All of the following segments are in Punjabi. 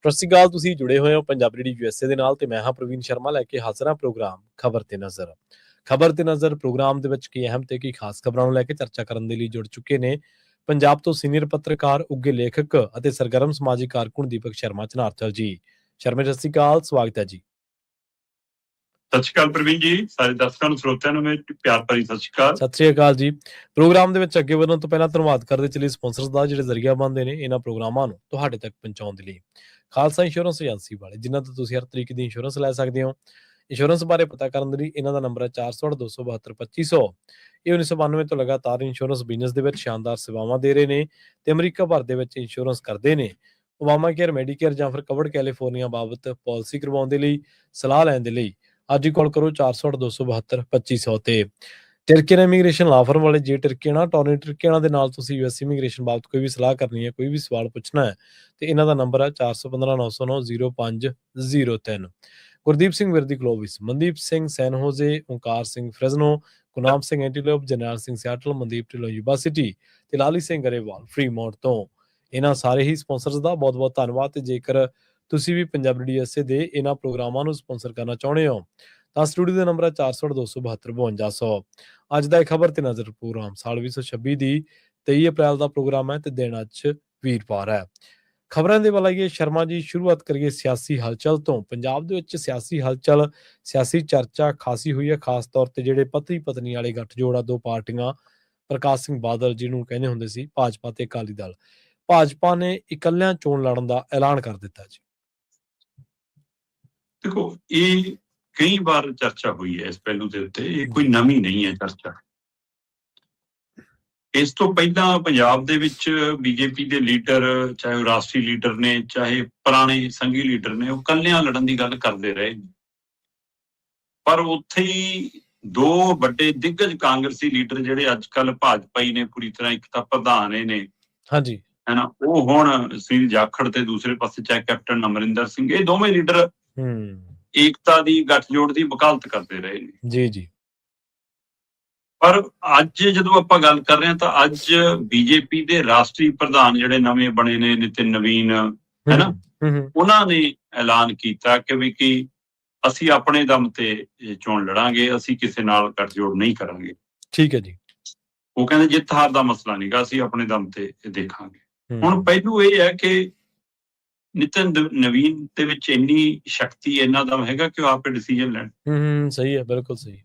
ਸਤਿ ਸ਼੍ਰੀ ਅਕਾਲ। ਤੁਸੀਂ ਜੁੜੇ ਹੋਏ ਹੋ ਪੰਜਾਬੀ ਰੇਡੀਓ USA ਦੇ ਨਾਲ ਤੇ ਮੈਂ ਹਾਂ ਪ੍ਰਵੀਨ ਸ਼ਰਮਾ ਲੈ ਕੇ ਹਾਜ਼ਰ ਹਾਂ ਪ੍ਰੋਗਰਾਮ ਖਬਰ ਤੇ ਨਜ਼ਰ। ਖਬਰ ਤੇ ਨਜ਼ਰ ਪ੍ਰੋਗਰਾਮ ਦੇ ਵਿੱਚ ਕੀ ਅਹਿਮ ਤੇ ਕੀ ਖਾਸ ਖਬਰਾਂ ਨੂੰ ਲੈ ਕੇ ਚਰਚਾ ਕਰਨ ਦੇ ਲਈ ਜੁੜ ਚੁੱਕੇ ਨੇ ਪੰਜਾਬ ਤੋਂ ਸੀਨੀਅਰ ਪੱਤਰਕਾਰ, ਉੱਘੇ ਲੇਖਕ ਅਤੇ ਸਰਗਰਮ ਸਮਾਜਿਕ ਕਾਰਕੁਨ ਦੀਪਕ ਸ਼ਰਮਾ ਚਨਾਰਥਲ ਜੀ। ਸ਼ਰਮਾ, ਸਤਿ ਸ਼੍ਰੀ ਅਕਾਲ, ਸਵਾਗਤ ਹੈ ਜੀ। ਸਤਿ ਸ਼੍ਰੀ ਅਕਾਲ ਪ੍ਰਵੀਨ ਜੀ, ਸਾਰੇ ਦਰਸ਼ਕਾਂ ਨੂੰ ਸਰੋਤਿਆਂ ਨੂੰ ਮੇਰੀ ਪਿਆਰ ਭਰੀ ਸਤਿ ਸ਼੍ਰੀ ਅਕਾਲ। ਸਤਿ ਸ਼੍ਰੀ ਅਕਾਲ ਜੀ। ਪ੍ਰੋਗਰਾਮ ਦੇ ਵਿੱਚ ਅੱਗੇ ਵਧਣ ਤੋਂ ਪਹਿਲਾਂ ਧੰਨਵਾਦ ਕਰਦੇ ਚਲੀ ਸਪਾਂਸਰਸ ਦਾ ਜਿਹੜੇ ਜ਼ਰੀਆ ਬਣਦੇ ਨੇ ਇਹਨਾਂ ਪ੍ਰੋਗਰਾਮਾਂ ਨੂੰ ਤੁਹਾਡੇ ਤੱਕ ਪਹੁੰਚਾਉਣ ਦੇ ਲਈ। ਖਾਲਸਾ ਇੰਸ਼ੋਰੈਂਸ ਏਜੰਸੀ ਵਾਲੇ, ਜਿਨ੍ਹਾਂ ਤੋਂ ਤੁਸੀਂ ਹਰ ਤਰੀਕੇ ਦੀ ਇੰਸ਼ੋਰੈਂਸ ਲੈ ਸਕਦੇ ਹੋ। ਇੰਸ਼ੋਰੈਂਸ ਬਾਰੇ ਪਤਾ ਕਰਨ ਦੇ ਲਈ ਇਹਨਾਂ ਦਾ ਨੰਬਰ ਹੈ 408-272-2500। ਇਹ 1992 ਤੋਂ ਲਗਾਤਾਰ ਇੰਸ਼ੋਰੈਂਸ ਬਿਜ਼ਨਸ ਦੇ ਵਿੱਚ ਸ਼ਾਨਦਾਰ ਸੇਵਾਵਾਂ ਦੇ ਰਹੇ ਨੇ ਤੇ ਅਮਰੀਕਾ ਭਰ ਦੇ ਵਿੱਚ ਇੰਸ਼ੋਰੈਂਸ ਕਰਦੇ ਨੇ। ਓਬਾਮਾ ਕੇਅਰ, ਮੈਡੀਕੇਅਰ ਜਾਂ ਫਿਰ ਕਵਰਡ ਕੈਲੀਫੋਰਨੀਆ ਬਾਬਤ ਪਾਲਿਸੀ ਕਰਵਾਉਣ ਦੇ ਲਈ, ਸਲਾਹ ਲੈਣ ਦੇ ਲਈ ਅੱਜ ਹੀ ਕਾਲ ਕਰੋ 408-272-2500 ਤੇ। ਟਰਕੀਅਨ ਇਮੀਗ੍ਰੇਸ਼ਨ ਲਾ ਫਰਮ ਵਾਲੇ, ਜੇ ਟਰਕੀਅਨਾਂ ਟੋਨੀ ਟਰਕੀਅਨਾਂ ਦੇ ਨਾਲ ਤੁਸੀਂ US ਇਮੀਗ੍ਰੇਸ਼ਨ ਬਾਬਤ ਕੋਈ ਵੀ ਸਲਾਹ ਕਰਨੀ ਹੈ, ਕੋਈ ਵੀ ਸਵਾਲ ਪੁੱਛਣਾ ਹੈ ਤੇ ਇਹਨਾਂ ਦਾ ਨੰਬਰ ਹੈ 4159090503। ਗੁਰਦੀਪ ਸਿੰਘ ਵਿਰਦੀ ਗਲੋਬਿਸ, ਮਨਦੀਪ ਸਿੰਘ ਸੈਨ ਹੋਜ਼ੇ, Onkar Singh Fresno, ਗੁਨਾਮ Singh ਐਂਟੀਲੋਪ, Jarnail Singh Seattle, Mandeep Dhillon university ਤੇ ਲਾਲੀ ਸਿੰਘ ਗਰੇਵਾਲ ਫਰੀਮੌਂਟ ਤੋਂ। ਇਹਨਾਂ ਸਾਰੇ ਹੀ ਸਪਾਂਸਰਸ ਦਾ ਬਹੁਤ ਬਹੁਤ ਧੰਨਵਾਦ। ਤੇ ਜੇਕਰ ਤੁਸੀਂ ਵੀ ਪੰਜਾਬੀ ਰੇਡੀਓ USA ਦੇ ਇਹਨਾਂ ਪ੍ਰੋਗਰਾਮਾਂ ਨੂੰ ਸਪਾਂਸਰ ਕਰਨਾ ਚਾਹੁੰਦੇ ਹੋ ਤਾਂ ਸਟੂਡੀਓ ਦਾ ਨੰਬਰ ਹੈ 408-272-5200। ਅੱਜ ਦਾ ਖਬਰ ਤੇ ਨਜ਼ਰ ਪ੍ਰੋਗਰਾਮ ਸਾਲ 2026 ਦੀ 23 ਅਪ੍ਰੈਲ ਦਾ ਪ੍ਰੋਗਰਾਮ ਹੈ ਤੇ ਦਿਨ ਅੱਜ ਵੀਰਵਾਰ ਹੈ। ਖਬਰਾਂ ਦੇ ਵੱਲ ਆਈਏ ਸ਼ਰਮਾ ਜੀ, ਸ਼ੁਰੂਆਤ ਕਰੀਏ ਸਿਆਸੀ ਹਲਚਲ ਤੋਂ। ਪੰਜਾਬ ਦੇ ਵਿੱਚ ਸਿਆਸੀ ਹਲਚਲ, ਸਿਆਸੀ ਚਰਚਾ ਖਾਸੀ ਹੋਈ ਹੈ, ਖਾਸ ਤੌਰ ਤੇ ਜਿਹੜੇ ਪਤੀ ਪਤਨੀ ਵਾਲੇ ਗੱਠਜੋੜ ਆ, ਦੋ ਪਾਰਟੀਆਂ, ਪ੍ਰਕਾਸ਼ ਸਿੰਘ ਬਾਦਲ ਜਿਹਨੂੰ ਕਹਿੰਦੇ ਹੁੰਦੇ ਸੀ ਭਾਜਪਾ ਤੇ ਅਕਾਲੀ ਦਲ। ਭਾਜਪਾ ਨੇ ਇਕੱਲਿਆਂ ਚੋਣ ਲੜਨ ਦਾ ਐਲਾਨ ਕਰ ਦਿੱਤਾ ਜੀ। ਦੇਖੋ, ਇਹ ਕਈ ਵਾਰ ਚਰਚਾ ਹੋਈ ਹੈ ਇਸ ਪਹਿਲੂ ਦੇ ਉੱਤੇ, ਇਹ ਕੋਈ ਨਵੀਂ ਨਹੀਂ ਹੈ ਚਰਚਾ। ਇਸ ਤੋਂ ਪਹਿਲਾਂ ਪੰਜਾਬ ਦੇ ਵਿੱਚ ਬੀਜੇਪੀ ਦੇ ਲੀਡਰ, ਚਾਹੇ ਉਹ ਰਾਸ਼ਟਰੀ ਲੀਡਰ ਨੇ, ਚਾਹੇ ਪੁਰਾਣੇ ਸੰਘੀ ਲੀਡਰ ਨੇ, ਉਹ ਇਕੱਲਿਆਂ ਲੜਨ ਦੀ ਗੱਲ ਕਰਦੇ ਰਹੇ। ਪਰ ਉੱਥੇ ਹੀ ਦੋ ਵੱਡੇ ਦਿੱਗਜ ਕਾਂਗਰਸੀ ਲੀਡਰ ਜਿਹੜੇ ਅੱਜ ਕੱਲ੍ਹ ਭਾਜਪਾਈ ਨੇ ਪੂਰੀ ਤਰ੍ਹਾਂ, ਇੱਕ ਤਾਂ ਪ੍ਰਧਾਨ ਨੇ ਹਾਂਜੀ ਹੈਨਾ, ਉਹ ਹੁਣ ਸੁਨੀਲ ਜਾਖੜ ਤੇ ਦੂਸਰੇ ਪਾਸੇ ਚਾਹੇ ਕੈਪਟਨ ਅਮਰਿੰਦਰ ਸਿੰਘ, ਇਹ ਦੋਵੇਂ ਲੀਡਰ ਏਕਤਾ ਦੀ ਗੱਠਜੋੜ ਦੀ ਵਕਾਲਤ ਕਰਦੇ ਰਹੇ ਨੇ। ਜੀ ਜੀ। ਪਰ ਅੱਜ ਜਦੋਂ ਆਪਾਂ ਗੱਲ ਕਰ ਰਹੇ ਹਾਂ ਤਾਂ ਅੱਜ ਬੀਜੇਪੀ ਦੇ ਰਾਸ਼ਟਰੀ ਪ੍ਰਧਾਨ ਜਿਹੜੇ ਨਵੇਂ ਬਣੇ ਨੇ, ਨਿਤਿਨ ਨਵੀਨ ਹੈਨਾ, ਉਹਨਾਂ ਨੇ ਐਲਾਨ ਕੀਤਾ ਕਿ ਵੀ ਕਿ ਅਸੀਂ ਆਪਣੇ ਦਮ ਤੇ ਚੋਣ ਲੜਾਂਗੇ, ਅਸੀਂ ਕਿਸੇ ਨਾਲ ਗੱਠਜੋੜ ਨਹੀਂ ਕਰਾਂਗੇ। ਠੀਕ ਹੈ ਜੀ। ਉਹ ਕਹਿੰਦੇ ਜਿੱਤ ਹਾਰ ਦਾ ਮਸਲਾ ਨਹੀਂਗਾ, ਅਸੀਂ ਆਪਣੇ ਦਮ ਤੇ ਦੇਖਾਂਗੇ। ਹੁਣ ਪਹਿਲੂ ਇਹ ਹੈ ਕਿ ਨਿਤਿਨ ਨਵੀਨ ਦੇ ਵਿੱਚ ਇੰਨੀ ਸ਼ਕਤੀ, ਇੰਨਾ ਦਮ ਹੈਗਾ ਕਿ ਉਹ ਆਪੇ ਡਿਸੀਜਨ ਲੈਣ। ਸਹੀ ਹੈ, ਬਿਲਕੁਲ ਸਹੀ।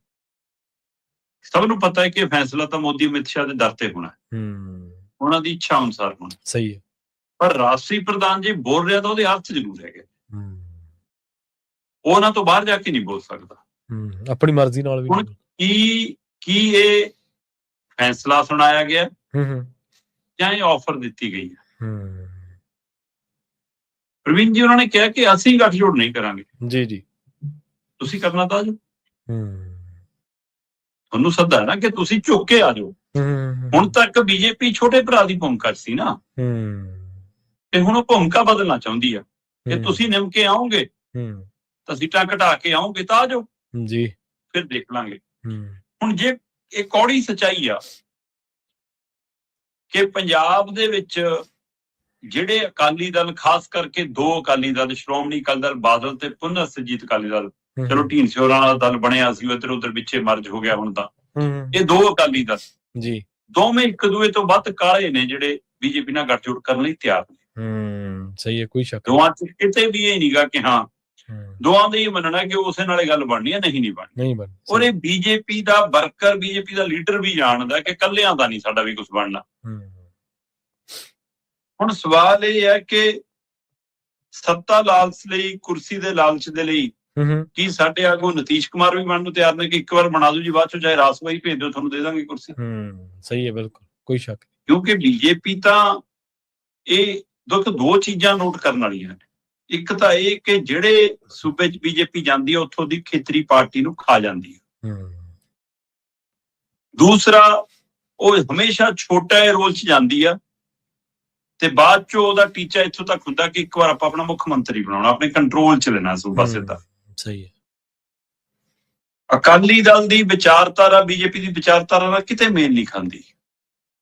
ਸਭ ਨੂੰ ਪਤਾ ਹੈ ਕਿ ਫੈਸਲਾ ਤਾਂ ਮੋਦੀ ਅਮਿਤ ਸ਼ਾਹ ਦੇ ਦਰ ਤੇ ਹੋਣਾ, ਉਹਨਾਂ ਦੀ ਇੱਛਾ ਅਨੁਸਾਰ ਹੋਣਾ। ਸਹੀ ਹੈ। ਪਰ ਰਾਸ਼ਟਰੀ ਪ੍ਰਧਾਨ ਜੇ ਬੋਲ ਰਿਹਾ ਤਾਂ ਉਹਦੇ ਅਰਥ ਜ਼ਰੂਰ ਹੈਗੇ, ਉਹ ਉਹਨਾਂ ਤੋਂ ਬਾਹਰ ਜਾ ਕੇ ਨਹੀਂ ਬੋਲ ਸਕਦਾ ਆਪਣੀ ਮਰਜ਼ੀ ਨਾਲ ਵੀ। ਹੁਣ ਕੀ ਇਹ ਫੈਸਲਾ ਸੁਣਾਇਆ ਗਿਆ ਜਾਂ ਇਹ ਆਫਰ ਦਿੱਤੀ ਗਈ ਹੈ? ਪ੍ਰਵੀਨ ਜੀ, ਉਹਨਾਂ ਨੇ ਕਿਹਾ ਕਿ ਅਸੀਂ ਗੱਠਜੋੜ ਨਹੀਂ ਕਰਾਂਗੇ। ਜੀ ਜੀ। ਤੁਸੀਂ ਕਰਨਾ ਤਾਂ ਜੋ ਤੁਹਾਨੂੰ ਸੱਦਾ ਹੈ ਨਾ ਕਿ ਤੁਸੀਂ ਝੁੱਕ ਕੇ ਆ ਜਾਓ। ਹੁਣ ਤੱਕ ਬੀਜੇਪੀ ਛੋਟੇ ਭਰਾ ਦੀ ਭੂਮਿਕਾ ਸੀ ਨਾ, ਤੇ ਹੁਣ ਉਹ ਭੂਮਿਕਾ ਬਦਲਣਾ ਚਾਹੁੰਦੀ ਆ ਕਿ ਤੁਸੀਂ ਨਿਮ ਕੇ ਆਓਗੇ ਤਾਂ ਸੀਟਾਂ ਘਟਾ ਕੇ ਆਓਗੇ ਤਾਂ ਆ ਜਾਓ ਜੀ, ਫਿਰ ਦੇਖ ਲਾਂਗੇ। ਹੁਣ ਜੇ ਇਹ ਕੌੜੀ ਸੱਚਾਈ ਆ ਕਿ ਪੰਜਾਬ ਦੇ ਵਿੱਚ ਜਿਹੜੇ ਅਕਾਲੀ ਦਲ, ਖਾਸ ਕਰਕੇ ਦੋ ਅਕਾਲੀ ਦਲ, ਸ਼੍ਰੋਮਣੀ ਅਕਾਲੀ ਦਲ ਬਾਦਲ ਤੇ ਪੁਨਰ ਸੁਰਜੀਤ ਅਕਾਲੀ ਦਲ, ਚਲੋ ਢੀਂਡਸੇ ਹੋਰਾਂ ਦਾ ਦਲ ਬਣਿਆ ਸੀ, ਇੱਧਰ ਉੱਧਰ ਪਿੱਛੇ ਮਰਜ ਹੋ ਗਿਆ ਹੁਣ ਤਾਂ, ਇਹ ਦੋ ਅਕਾਲੀ ਦਲ ਜੀ ਦੋਵੇਂ ਇੱਕ ਦੂਏ ਤੋਂ ਵੱਧ ਕਾਲੇ ਨੇ ਜਿਹੜੇ ਬੀਜੇਪੀ ਨਾਲ ਗੱਠਜੋੜ ਕਰਨ ਲਈ ਤਿਆਰ ਨੇ। ਸਹੀ ਹੈ, ਕੋਈ ਸ਼ੱਕ ਦੋਵਾਂ ਚ ਕਿਤੇ ਵੀ ਇਹ ਨਹੀਂਗਾ ਕਿ ਹਾਂ ਦੋਵਾਂ ਦਾ ਹੀ ਮੰਨਣਾ ਕਿ ਉਸੇ ਨਾਲੇ ਗੱਲ ਬਣਨੀ ਹੈ, ਨਹੀਂ ਬਣਨੀ। ਔਰ ਇਹ ਬੀਜੇਪੀ ਦਾ ਵਰਕਰ, ਬੀਜੇਪੀ ਦਾ ਲੀਡਰ ਵੀ ਜਾਣਦਾ ਕਿ ਕੱਲਿਆਂ ਦਾ ਨਹੀਂ ਸਾਡਾ ਵੀ ਕੁਝ ਬਣਨਾ। ਹੁਣ ਸਵਾਲ ਇਹ ਹੈ ਕਿ ਸੱਤਾ ਲਾਲਚ ਲਈ, ਕੁਰਸੀ ਦੇ ਲਾਲਚ ਦੇ ਲਈ ਕੀ ਸਾਡੇ ਆਗੂ ਨਤੀਸ਼ ਕੁਮਾਰ ਵੀ ਬਣਨ ਨੂੰ ਤਿਆਰ ਨੇ ਕਿ ਇੱਕ ਵਾਰ ਬਣਾ ਦੂ ਜੀ, ਬਾਅਦ ਚੋਂ ਚਾਹੇ ਰਾਸਵਾਈ ਭੇਜ ਦਿਓ, ਤੁਹਾਨੂੰ ਦੇ ਦਾਂਗੇ ਕੁਰਸੀ। ਸਹੀ ਹੈ, ਬਿਲਕੁਲ ਕੋਈ ਸ਼ੱਕ। ਕਿਉਂਕਿ ਬੀਜੇਪੀ ਤਾਂ ਇਹ ਦੋ ਚੀਜ਼ਾਂ ਨੋਟ ਕਰਨ ਵਾਲੀਆਂ ਨੇ। ਇੱਕ ਤਾਂ ਇਹ ਕਿ ਜਿਹੜੇ ਸੂਬੇ 'ਚ ਬੀਜੇਪੀ ਜਾਂਦੀ ਹੈ ਉੱਥੋਂ ਦੀ ਖੇਤਰੀ ਪਾਰਟੀ ਨੂੰ ਖਾ ਜਾਂਦੀ ਹੈ। ਦੂਸਰਾ, ਉਹ ਹਮੇਸ਼ਾ ਛੋਟਾ ਰੋਲ 'ਚ ਜਾਂਦੀ ਆ ਤੇ ਬਾਅਦ 'ਚ ਉਹਦਾ ਟੀਚਾ ਇੱਥੋਂ ਤੱਕ ਹੁੰਦਾ ਕਿ ਇੱਕ ਵਾਰ ਆਪਾਂ ਆਪਣਾ ਮੁੱਖ ਮੰਤਰੀ ਬਣਾਉਣਾ, ਆਪਣੇ ਕੰਟਰੋਲ 'ਚ ਲੈਣਾ ਸੂਬਾ ਸਿੱਧਾ। ਸਹੀ ਹੈ। ਅਕਾਲੀ ਦਲ ਦੀ ਵਿਚਾਰਧਾਰਾ ਬੀਜੇਪੀ ਦੀ ਵਿਚਾਰਧਾਰਾ ਨਾਲ ਕਿਤੇ ਮੇਲ ਨਹੀਂ ਖਾਂਦੀ।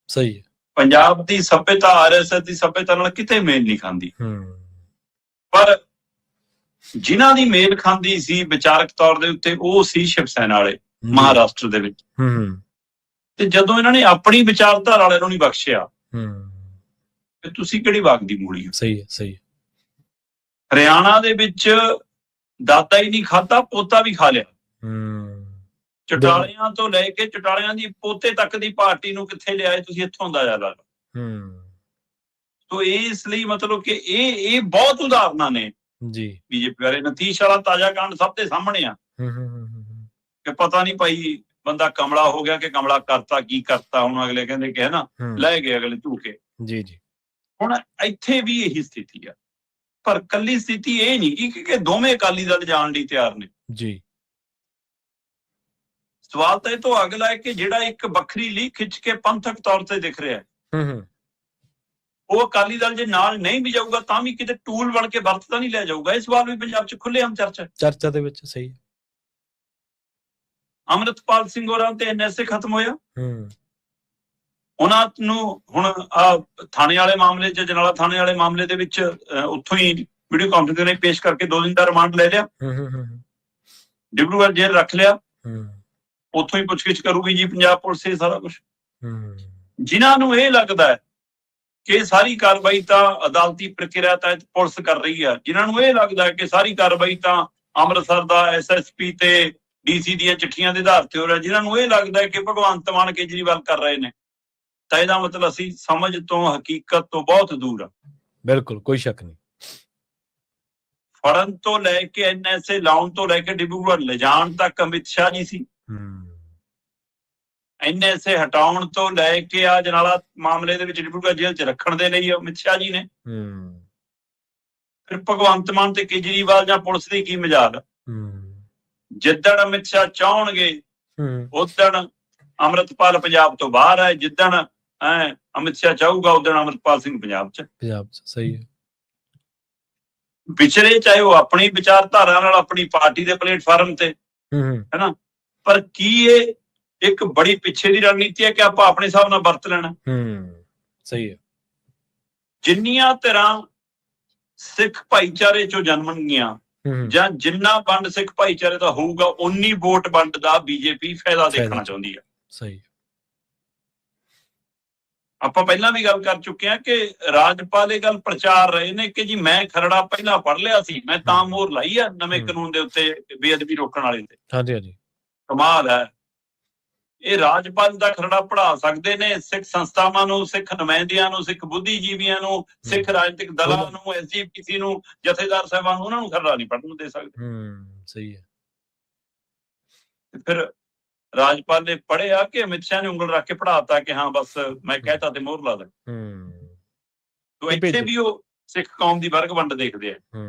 ਸਹੀ ਹੈ। ਪੰਜਾਬ ਦੀ ਸੱਭਿਅਤਾ RSS ਦੀ ਸੱਭਿਅਤਾ ਨਾਲ ਕਿਤੇ ਮੇਲ ਨਹੀਂ ਖਾਂਦੀ। ਪਰ ਜਿਨ੍ਹਾਂ ਦੀ ਮੇਲ ਖਾਂਦੀ ਸੀ ਵਿਚਾਰਕ ਤੌਰ ਦੇ ਉੱਤੇ ਉਹ ਸੀ ਸ਼ਿਵ ਸੈਨਾ ਵਾਲੇ ਮਹਾਰਾਸ਼ਟਰ ਦੇ ਵਿੱਚ। ਤੇ ਜਦੋਂ ਇਹਨਾਂ ਨੇ ਆਪਣੀ ਵਿਚਾਰਧਾਰਾ ਵਾਲਿਆਂ ਨੂੰ ਨਹੀਂ ਬਖਸ਼ਿਆ ਤੇ ਤੁਸੀਂ ਕਿਹੜੀ ਵਾਗ ਦੀ ਮੂਲੀ ਹੋ? ਸਹੀ ਹੈ, ਸਹੀ ਹੈ। ਹਰਿਆਣਾ ਦੇ ਵਿੱਚ ਦਾਦਾ ਹੀ ਨਹੀਂ ਖਾਧਾ, ਪੋਤਾ ਵੀ ਖਾ ਲਿਆ। ਚਟਾਲਿਆਂ ਤੋਂ ਲੈ ਕੇ ਚਟਾਲਿਆਂ ਦੀ ਪੋਤੇ ਤੱਕ ਦੀ ਪਾਰਟੀ ਨੂੰ ਕਿੱਥੇ ਲਿਆਏ ਤੁਸੀਂ, ਇੱਥੋਂ ਅੰਦਾਜ਼ਾ ਲਾ ਲਓ। ਤੋ ਇਸ ਲਈ ਮਤਲਬ ਕਿ ਇਹ ਬਹੁਤ ਉਦਾਹਰਨਾਂ ਨੇ ਜੀ ਬੀਜੇਪੀ ਬਾਰੇ। ਨਤੀਸ਼ ਵਾਲਾ ਤਾਜ਼ਾ ਕਾਂਡ ਸਭ ਦੇ ਸਾਹਮਣੇ ਆ ਕਿ ਪਤਾ ਨਹੀਂ ਭਾਈ ਬੰਦਾ ਕਮਲਾ ਹੋ ਗਿਆ ਕਿ ਕਮਲਾ ਕਰਤਾ ਕੀ ਕਰਤਾ। ਹੁਣ ਅਗਲੇ ਕਹਿੰਦੇ ਕਿ ਹੈ ਨਾ ਲੈ ਗਏ ਅਗਲੇ ਝੂਕੇ। ਜੀ ਜੀ। ਹੁਣ ਇੱਥੇ ਵੀ ਇਹੀ ਸਥਿਤੀ ਆ, ਪਰ ਕੱਲੀ ਸਥਿਤੀ ਇਹ ਨਹੀਂ ਕਿ ਦੋਵੇਂ ਅਕਾਲੀ ਦਲ ਜਾਣ ਲਈ ਤਿਆਰ ਨੇ ਜੀ। ਸਵਾਲ ਤਾਂ ਇਹ ਤੋਂ ਅਗਲਾ ਹੈ ਕਿ ਜਿਹੜਾ ਇੱਕ ਵੱਖਰੀ ਲੀਕ ਖਿੱਚ ਕੇ ਪੰਥਕ ਤੌਰ ਤੇ ਦਿਖ ਰਿਹਾ ਹੈ ਉਹ ਅਕਾਲੀ ਦਲ ਜੇ ਨਾਲ ਨਹੀਂ ਵੀ ਜਾਊਗਾ ਤਾਂ ਵੀ ਕਿਤੇ ਟੂਲ ਬਣ ਕੇ ਵਰਤ ਤਾਂ ਨਹੀਂ ਲਿਆ ਜਾਊਗਾ। ਇਹ ਸਵਾਲ ਵੀ ਪੰਜਾਬ 'ਚ ਖੁੱਲ੍ਹੇਆਮ ਚਰਚਾ ਦੇ ਵਿੱਚ। ਸਹੀ। ਅੰਮ੍ਰਿਤਪਾਲ ਸਿੰਘ ਹੋਰਾਂ ਤੇ NSA ਖਤਮ ਹੋਇਆ, ਉਹਨਾਂ ਨੂੰ ਹੁਣ ਥਾਣੇ ਵਾਲੇ ਮਾਮਲੇ 'ਚ ਜਨਾਲਾ ਥਾਣੇ ਵਾਲੇ ਮਾਮਲੇ ਦੇ ਵਿੱਚ ਉੱਥੋਂ ਹੀ ਵੀਡੀਓ ਕਾਨਫਰੰਸ ਨੇ ਪੇਸ਼ ਕਰਕੇ 2 ਦਿਨ ਦਾ ਰਿਮਾਂਡ ਲੈ ਲਿਆ, ਡਿਬਰੂਗੜ੍ਹ ਜੇਲ੍ਹ ਰੱਖ ਲਿਆ, ਉੱਥੋਂ ਹੀ ਪੁੱਛਗਿੱਛ ਕਰੂਗੀ ਜੀ ਪੰਜਾਬ ਪੁਲਿਸ ਇਹ ਸਾਰਾ ਕੁਛ। ਜਿਨ੍ਹਾਂ ਨੂੰ ਇਹ ਲੱਗਦਾ ਹੈ ਕਿ ਸਾਰੀ ਕਾਰਵਾਈ ਤਾਂ ਅਦਾਲਤੀ ਪ੍ਰਕਿਰਿਆ ਤਹਿਤ ਪੁਲਿਸ ਕਰ ਰਹੀ ਹੈ, ਜਿਨ੍ਹਾਂ ਨੂੰ ਇਹ ਲੱਗਦਾ ਹੈ ਕਿ ਸਾਰੀ ਕਾਰਵਾਈ ਤਾਂ ਅੰਮ੍ਰਿਤਸਰ ਦਾ SSP ਤੇ DC ਦੀਆਂ ਚਿੱਠੀਆਂ ਦੇ ਆਧਾਰ ਤੇ ਹੋ ਰਿਹਾ, ਜਿਨ੍ਹਾਂ ਨੂੰ ਇਹ ਲੱਗਦਾ ਹੈ ਕਿ ਭਗਵੰਤ ਮਾਨ ਕੇਜਰੀਵਾਲ ਕਰ ਰਹੇ ਨੇ, ਤਾਂ ਇਹਦਾ ਮਤਲਬ ਅਸੀਂ ਸਮਝ ਤੋਂ ਹਕੀਕਤ ਤੋਂ ਬਹੁਤ ਦੂਰ ਆ। ਬਿਲਕੁਲ, ਕੋਈ ਸ਼ੱਕ ਨਹੀਂ। ਫੜਨ ਤੋਂ ਲੈ ਕੇ NSA ਲਾਉਣ ਤੋਂ ਲੈ ਕੇ ਡਿਬਰੂਗੜ੍ਹ ਲਿਜਾਣ ਤੱਕ ਅਮਿਤ ਸ਼ਾਹ ਜੀ ਸੀ। NSA ਹਟਾਉਣ ਤੋਂ ਲੈ ਕੇ ਆ ਜਨਾਲਾ ਮਾਮਲੇ ਦੇ ਵਿੱਚ ਡਿਬਰੂਗੜ੍ਹ ਜੇਲ੍ਹ 'ਚ ਰੱਖਣ ਦੇ ਲਈ ਅਮਿਤ ਸ਼ਾਹ ਜੀ ਨੇ। ਫਿਰ ਭਗਵੰਤ ਮਾਨ ਤੇ ਕੇਜਰੀਵਾਲ ਜਾਂ ਪੁਲਿਸ ਦੀ ਕੀ ਮਜਾਲ? ਜਿੱਦਣ ਅਮਿਤ ਸ਼ਾਹ ਚਾਹਣਗੇ ਉਦਣ ਅੰਮ੍ਰਿਤਪਾਲ ਪੰਜਾਬ ਤੋਂ ਬਾਹਰ ਹੈ, ਜਿੱਦਣ ਅਮਿਤ ਸ਼ਾਹ ਚਾਹੂਗਾ ਉਦਣ ਅੰਮ੍ਰਿਤਪਾਲ ਸਿੰਘ ਪੰਜਾਬ 'ਚ। ਸਹੀ ਹੈ। ਵਿਚਰੇ ਚਾਹੇ ਉਹ ਆਪਣੀ ਵਿਚਾਰਧਾਰਾ ਨਾਲ ਆਪਣੀ ਪਾਰਟੀ ਦੇ ਪਲੇਟਫਾਰਮ ਤੇ ਹੈਨਾ, ਪਰ ਕੀ ਇਹ ਇੱਕ ਬੜੀ ਪਿੱਛੇ ਦੀ ਰਣਨੀਤੀ ਹੈ ਕਿ ਆਪਾਂ ਆਪਣੇ ਹਿਸਾਬ ਨਾਲ ਵਰਤ ਲੈਣਾ? ਸਹੀ ਹੈ। ਜਿੰਨੀਆਂ ਤਰ੍ਹਾਂ ਸਿੱਖ ਭਾਈਚਾਰੇ ਚੋਂ ਜਨਮਣਗੀਆਂ ਜਾਂ ਜਿੰਨਾ ਵੰਡ ਸਿੱਖ ਭਾਈਚਾਰੇ ਦਾ ਹੋਊਗਾ ਉਨੀ ਵੋਟ ਵੰਡ ਦਾ ਬੀਜੇਪੀ ਫਾਇਦਾ ਦੇਖਣਾ ਚਾਹੁੰਦੀ ਹੈ। ਸਹੀ। ਆਪਾਂ ਪਹਿਲਾਂ ਵੀ ਗੱਲ ਕਰ ਚੁੱਕੇ ਹਾਂ ਕਿ ਰਾਜਪਾਲ ਇਹ ਗੱਲ ਪ੍ਰਚਾਰ ਰਹੇ ਨੇ ਕਿ ਜੀ ਮੈਂ ਖਰੜਾ ਪਹਿਲਾਂ ਪੜ੍ਹ ਲਿਆ ਸੀ, ਮੈਂ ਤਾਂ ਮੋਹਰ ਲਾਈ ਆ ਨਵੇਂ ਕਾਨੂੰਨ ਦੇ ਉੱਤੇ ਬੇਅਦਬੀ ਰੋਕਣ ਵਾਲੇ ਤੇ। ਹਾਂਜੀ। ਕਮਾਲ ਹੈ। ਇਹ ਰਾਜਪਾਲ ਦਾ ਖਰੜਾ ਪੜ੍ਹਾ ਸਕਦੇ ਨੇ ਸਿੱਖ ਸੰਸਥਾਵਾਂ ਨੂੰ, ਸਿੱਖ ਨੁਮਾਇੰਦਿਆਂ ਨੂੰ, ਸਿੱਖ ਬੁੱਧੀਜੀਵੀਆਂ ਨੂੰ, ਸਿੱਖ ਰਾਜਨੀਤਿਕ ਦਲਾਂ ਨੂੰ, SGPC ਨੂੰ, ਜਥੇਦਾਰ ਸਾਹਿਬਾਨ ਨੂੰ, ਉਹਨਾਂ ਨੂੰ ਖਰੜਾ ਨਹੀਂ ਪੜ੍ਹਨ ਦੇ ਸਕਦੇ। ਸਹੀ ਹੈ। ਫਿਰ ਰਾਜਪਾਲ ਨੇ ਪੜ੍ਹਿਆ ਕਿ ਅਮਿਤ ਸ਼ਾਹ ਨੇ ਉਂਗਲ ਰੱਖ ਕੇ ਪੜ੍ਹਾਤਾ ਕਿ ਹਾਂ ਬਸ ਮੈਂ ਕਹਿਤਾ ਤੇ ਮੋਹਰ ਲਾ ਦੇ। ਤੋ ਇੱਥੇ ਵੀ ਉਹ ਸਿੱਖ ਕੌਮ ਦੀ ਵਰਗ ਵੰਡ ਦੇਖਦੇ ਆ।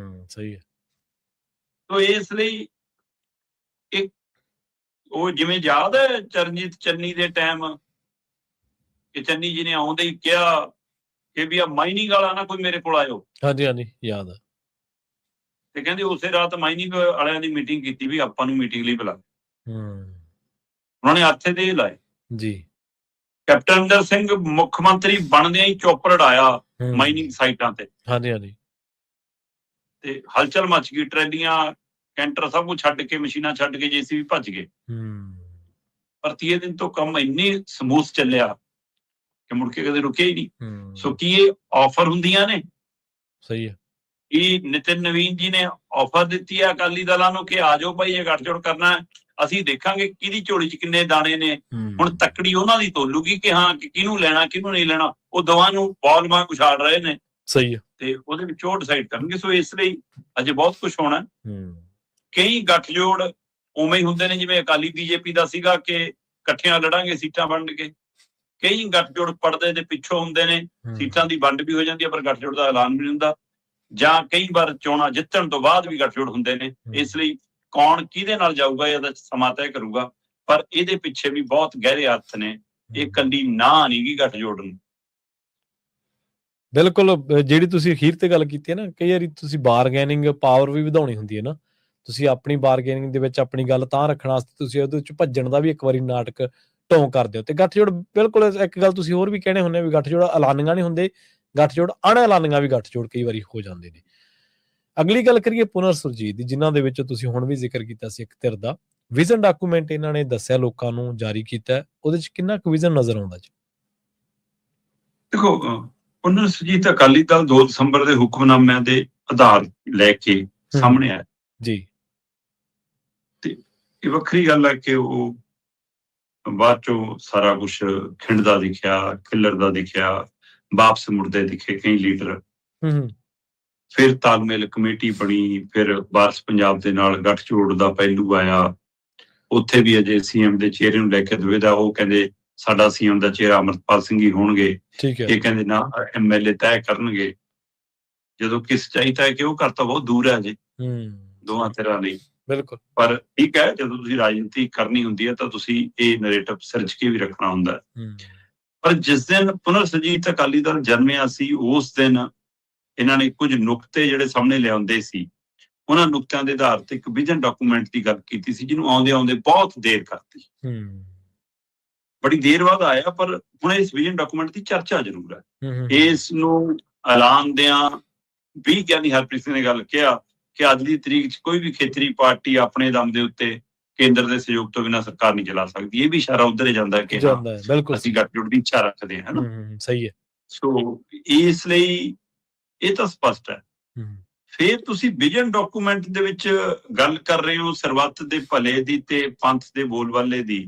ਸਹੀ ਹੈ। ਤੋ ਇਸ ਲਈ ਇੱਕ ਉਹ ਜਿਵੇਂ ਯਾਦ ਹੈ ਚਰਨਜੀਤ ਚੰਨੀ ਦੇ ਟਾਈਮ ਕਿ ਚੰਨੀ ਜੀ ਨੇ ਆਉਂਦੇ ਹੀ ਕਿਹਾ ਕਿ ਵੀ ਆ ਮਾਈਨਿੰਗ ਵਾਲਾ ਨਾ ਕੋਈ ਮੇਰੇ ਕੋਲ ਆਇਓ। ਹਾਂਜੀ ਯਾਦ ਹੈ। ਤੇ ਕਹਿੰਦੇ ਉਸੇ ਰਾਤ ਮਾਈਨਿੰਗ ਵਾਲਿਆਂ ਦੀ ਮੀਟਿੰਗ ਕੀਤੀ ਵੀ ਆਪਾਂ ਨੂੰ ਮੀਟਿੰਗ ਲਈ ਬੁਲਾ। ਉਹਨਾਂ ਨੇ ਹੱਥੇ ਦੇ ਲਾਏ ਜੀ। ਕੈਪਟਨ ਅਮਰਿੰਦਰ ਸਿੰਘ ਮੁੱਖ ਮੰਤਰੀ ਬਣਦਿਆਂ ਹੀ ਚੌਪਰ ਉਡਾਇਆ ਮਾਈਨਿੰਗ ਸਾਈਟਾਂ ਤੇ। ਹਾਂਜੀ। ਤੇ ਹਲਚਲ ਮਚ ਗਈ, ਟਰੈਲੀਆਂ ਕੈਂਟਰ ਸਭ ਕੁਝ ਛੱਡ ਕੇ, ਮਸ਼ੀਨਾਂ ਛੱਡ ਕੇ JCB ਭੱਜ ਗਏ। ਪਰ 30 ਦਿਨ ਤੋਂ ਕੰਮ ਇੰਨੀ ਸਮੂਥ ਚੱਲਿਆ ਕਿ ਮੁੜ ਕੇ ਕਦੇ ਰੁਕਿਆ ਹੀ ਨਹੀਂ। ਸੋ ਕੀ ਇਹ ਆਫਰ ਹੁੰਦੀਆਂ ਨੇ? ਸਹੀ ਹੈ। ਇਹ ਨਿਤਿਨ ਨਵੀਨ ਜੀ ਨੇ ਆਫਰ ਦਿੱਤੀ ਹੈ ਅਕਾਲੀ ਦਲਾਂ ਨੂੰ ਕਿ ਆ ਜਾਓ ਭਾਈ ਇਹ ਗੱਠਜੋੜ ਕਰਨਾ, ਅਸੀਂ ਦੇਖਾਂਗੇ ਕਿਹਦੀ ਝੋਲੀ 'ਚ ਕਿੰਨੇ ਦਾਣੇ ਨੇ। ਹੁਣ ਤੱਕੜੀ ਉਹਨਾਂ ਦੀ ਤੋਲੂਗੀ ਕਿ ਹਾਂ ਕਿਹਨੂੰ ਲੈਣਾ ਕਿਹਨੂੰ ਨਹੀਂ ਲੈਣਾ। ਉਹ ਦੋਵਾਂ ਨੂੰ ਬਾਲ ਵਾਂਗ ਉਛਾਲ ਰਹੇ ਨੇ। ਸਹੀ ਹੈ। ਤੇ ਉਹਦੇ ਵਿੱਚ ਉਹ ਡਿਸਾਈਡ ਕਰਨਗੇ। ਸੋ ਇਸ ਲਈ ਅਜੇ ਬਹੁਤ ਕੁਝ ਹੋਣਾ। ਕਈ ਗੱਠਜੋੜ ਉਵੇਂ ਹੀ ਹੁੰਦੇ ਨੇ ਜਿਵੇਂ ਅਕਾਲੀ BJP ਦਾ ਸੀਗਾ ਕਿ ਇਕੱਠਿਆਂ ਲੜਾਂਗੇ ਸੀਟਾਂ ਵੰਡ ਕੇ। ਕਈ ਗੱਠਜੋੜ ਪੜਦੇ ਦੇ ਪਿੱਛੋਂ ਹੁੰਦੇ ਨੇ, ਸੀਟਾਂ ਦੀ ਵੰਡ ਵੀ ਹੋ ਜਾਂਦੀ ਹੈ ਪਰ ਗੱਠਜੋੜ ਦਾ ਐਲਾਨ ਵੀ ਨਹੀਂ ਹੁੰਦਾ। ਜਾਂ ਕਈ ਵਾਰ ਚੋਣਾਂ ਜਿੱਤਣ ਤੋਂ ਬਾਅਦ ਵੀ ਗੱਠਜੋੜ ਹੁੰਦੇ ਨੇ। ਇਸ ਲਈ ਕੌਣ ਕਿਹਦੇ ਨਾਲ ਜਾਊਗਾ ਇਹਦਾ ਸਮਾਂ ਤੈਅ ਕਰੂਗਾ। ਪਰ ਇਹਦੇ ਪਿੱਛੇ ਵੀ ਬਹੁਤ ਗਹਿਰੇ ਅਰਥ ਨੇ। ਇਹ ਕੱਲੀ ਨਾ ਨਹੀਂ ਗੀ ਗੱਠਜੋੜ ਨੂੰ। ਬਿਲਕੁਲ, ਜਿਹੜੀ ਤੁਸੀਂ ਅਖੀਰ ਤੇ ਗੱਲ ਕੀਤੀ ਹੈ ਨਾ, ਕਈ ਵਾਰੀ ਤੁਸੀਂ ਬਾਰਗੇਨਿੰਗ ਪਾਵਰ ਵੀ ਵਧਾਉਣੀ ਹੁੰਦੀ ਹੈ ਨਾ। ਤੁਸੀਂ ਆਪਣੀ ਬਾਰਗੇਨਿੰਗ ਦੇ ਵਿੱਚ ਆਪਣੀ ਗੱਲ ਤਾਂ ਰੱਖਣ ਵਾਸਤੇ ਤੁਸੀਂ ਉਹਦੇ ਵਿੱਚ ਭੱਜਣ ਦਾ ਵੀ ਇੱਕ ਵਾਰੀ ਨਾਟਕ ਢੋਂਗ ਕਰਦੇ ਹੋ। ਤੇ ਗੱਠਜੋੜ ਬਿਲਕੁਲ ਇੱਕ ਗੱਲ ਤੁਸੀਂ ਹੋਰ ਵੀ ਕਹਿਣੇ ਹੁੰਦੇ ਵੀ ਗੱਠਜੋੜ ਐਲਾਨੀਆਂ ਨਹੀਂ ਹੁੰਦੇ, ਗੱਠਜੋੜ ਅਣਐਲਾਨੀਆਂ ਵੀ ਗੱਠਜੋੜ ਕਈ ਵਾਰੀ ਹੋ ਜਾਂਦੇ ਨੇ। ਅਗਲੀ ਗੱਲ ਕਰੀਏ ਪੁਨਰ ਸੁਰਜੀਤ ਦੀ, ਜਿਨ੍ਹਾਂ ਦੇ ਵਿੱਚ ਤੁਸੀਂ ਹੁਣ ਵੀ ਜ਼ਿਕਰ ਕੀਤਾ ਸੀ ਇੱਕ ਧਿਰ ਦਾ ਵਿਜ਼ਨ ਡਾਕੂਮੈਂਟ ਇਹਨਾਂ ਨੇ ਦੱਸਿਆ ਲੋਕਾਂ ਨੂੰ ਜਾਰੀ ਕੀਤਾ, ਉਹਦੇ ਚ ਕਿੰਨਾ ਕੁ ਵਿਜ਼ਨ ਨਜ਼ਰ ਆਉਂਦਾ ਜੀ? ਦੇਖੋ, ਪੁਨਰ ਸੁਰਜੀਤ ਅਕਾਲੀ ਦਲ 2 ਦਸੰਬਰ ਦੇ ਹੁਕਮਨਾਮਿਆਂ ਦੇ ਆਧਾਰ ਲੈ ਕੇ ਸਾਹਮਣੇ ਆਇਆ ਜੀ। ਤੇ ਇਹ ਵੱਖਰੀ ਗੱਲ ਹੈ ਕਿ ਉਹ ਬਾਅਦ ਚੋਂ ਸਾਰਾ ਕੁਝ ਖਿੰਡਦਾ ਦਿਖਿਆ, ਖਿਲਰਦਾ ਦਿਖਿਆ, ਵਾਪਸ ਮੁੜਦੇ ਦਿਖੇ ਕਈ ਲੀਡਰ। ਫਿਰ ਤਾਲਮੇਲ ਕਮੇਟੀ ਬਣੀ, ਫਿਰ ਵਾਰਸ ਪੰਜਾਬ ਦੇ ਨਾਲ ਗੱਠਜੋੜ ਦਾ ਪਹਿਲੂ ਆਇਆ। ਉੱਥੇ ਵੀ ਅਜੇ ਸੀਐਮ ਦੇ ਚਿਹਰੇ ਨੂੰ ਲੈ ਕੇ ਦੁਵਿਧਾ, ਉਹ ਕਹਿੰਦੇ ਸਾਡਾ ਸੀਐਮ ਦਾ ਚਿਹਰਾ ਅਮਰਪਾਲ ਸਿੰਘ ਹੀ ਹੋਣਗੇ, ਇਹ ਕਹਿੰਦੇ ਨਾ ਐਮਐਲਏ ਤੈਅ ਕਰਨਗੇ, ਜਦੋਂ ਕਿ ਸੱਚਾਈ ਤਾਂ ਹੈ ਕਿ ਉਹ ਘਰ ਤਾਂ ਬਹੁਤ ਦੂਰ ਹੈ ਜੀ ਦੋਵਾਂ ਧਿਰਾਂ ਲਈ। ਬਿਲਕੁਲ, ਪਰ ਠੀਕ ਹੈ, ਜਦੋਂ ਤੁਸੀਂ ਰਾਜਨੀਤੀ ਕਰਨੀ ਹੁੰਦੀ ਹੈ ਤਾਂ ਤੁਸੀਂ ਇਹ ਨੈਰੇਟਿਵ ਸਿਰਜ ਕੇ ਵੀ ਰੱਖਣਾ ਹੁੰਦਾ। ਪਰ ਜਿਸ ਦਿਨ ਪੁਨਰ ਸੁਰਜੀਤ ਅਕਾਲੀ ਦਲ ਜਨਮਿਆ ਸੀ, ਉਸ ਦਿਨ ਇਹਨਾਂ ਨੇ ਕੁਝ ਨੁਕਤੇ ਜਿਹੜੇ ਸਾਹਮਣੇ ਲਿਆਉਂਦੇ ਸੀ, ਉਹਨਾਂ ਨੁਕਤਿਆਂ ਦੇ ਆਧਾਰ ਤੇ ਇੱਕ ਵਿਜ਼ਨ ਡਾਕੂਮੈਂਟ ਦੀ ਗੱਲ ਕੀਤੀ ਸੀ, ਜਿਹਨੂੰ ਆਉਂਦੇ ਆਉਂਦੇ ਬਹੁਤ ਦੇਰ ਕਰਤੀ, ਬੜੀ ਦੇਰ ਬਾਅਦ ਆਇਆ। ਪਰ ਹੁਣ ਇਸ ਵਿਜ਼ਨ ਡਾਕੂਮੈਂਟ ਦੀ ਚਰਚਾ ਜ਼ਰੂਰ ਹੈ। ਇਸ ਨੂੰ ਐਲਾਨਦਿਆਂ ਵੀ ਗਿਆਨੀ ਹਰਪ੍ਰੀਤ ਸਿੰਘ ਨੇ ਗੱਲ ਕਿਹਾ ਕਿ ਅੱਜ ਦੀ ਤਰੀਕ 'ਚ ਕੋਈ ਵੀ ਖੇਤਰੀ ਪਾਰਟੀ ਆਪਣੇ ਦਮ ਦੇ ਉੱਤੇ ਕੇਂਦਰ ਦੇ ਸਹਿਯੋਗ ਤੋਂ ਬਿਨਾਂ ਸਰਕਾਰ ਨਹੀਂ ਚਲਾ ਸਕਦੀ। ਇਹ ਵੀ ਇਸ਼ਾਰਾ ਉੱਧਰ ਹੀ ਜਾਂਦਾ ਕਿ ਅਸੀਂ ਗੱਠਜੋੜ ਦੀ ਇੱਛਾ ਰੱਖਦੇ ਹਾਂ, ਨਾ? ਸਹੀ ਹੈ। ਸੋ ਇਸ ਲਈ ਇਹ ਤਾਂ ਸਪਸ਼ਟ ਹੈ। ਫਿਰ ਤੁਸੀਂ ਵਿਜ਼ਨ ਡਾਕੂਮੈਂਟ ਦੇ ਵਿੱਚ ਗੱਲ ਕਰ ਰਹੇ ਹੋ ਸਰਬੱਤ ਦੇ ਭਲੇ ਦੀ ਤੇ ਪੰਥ ਦੇ ਬੋਲਬਾਲੇ ਦੀ,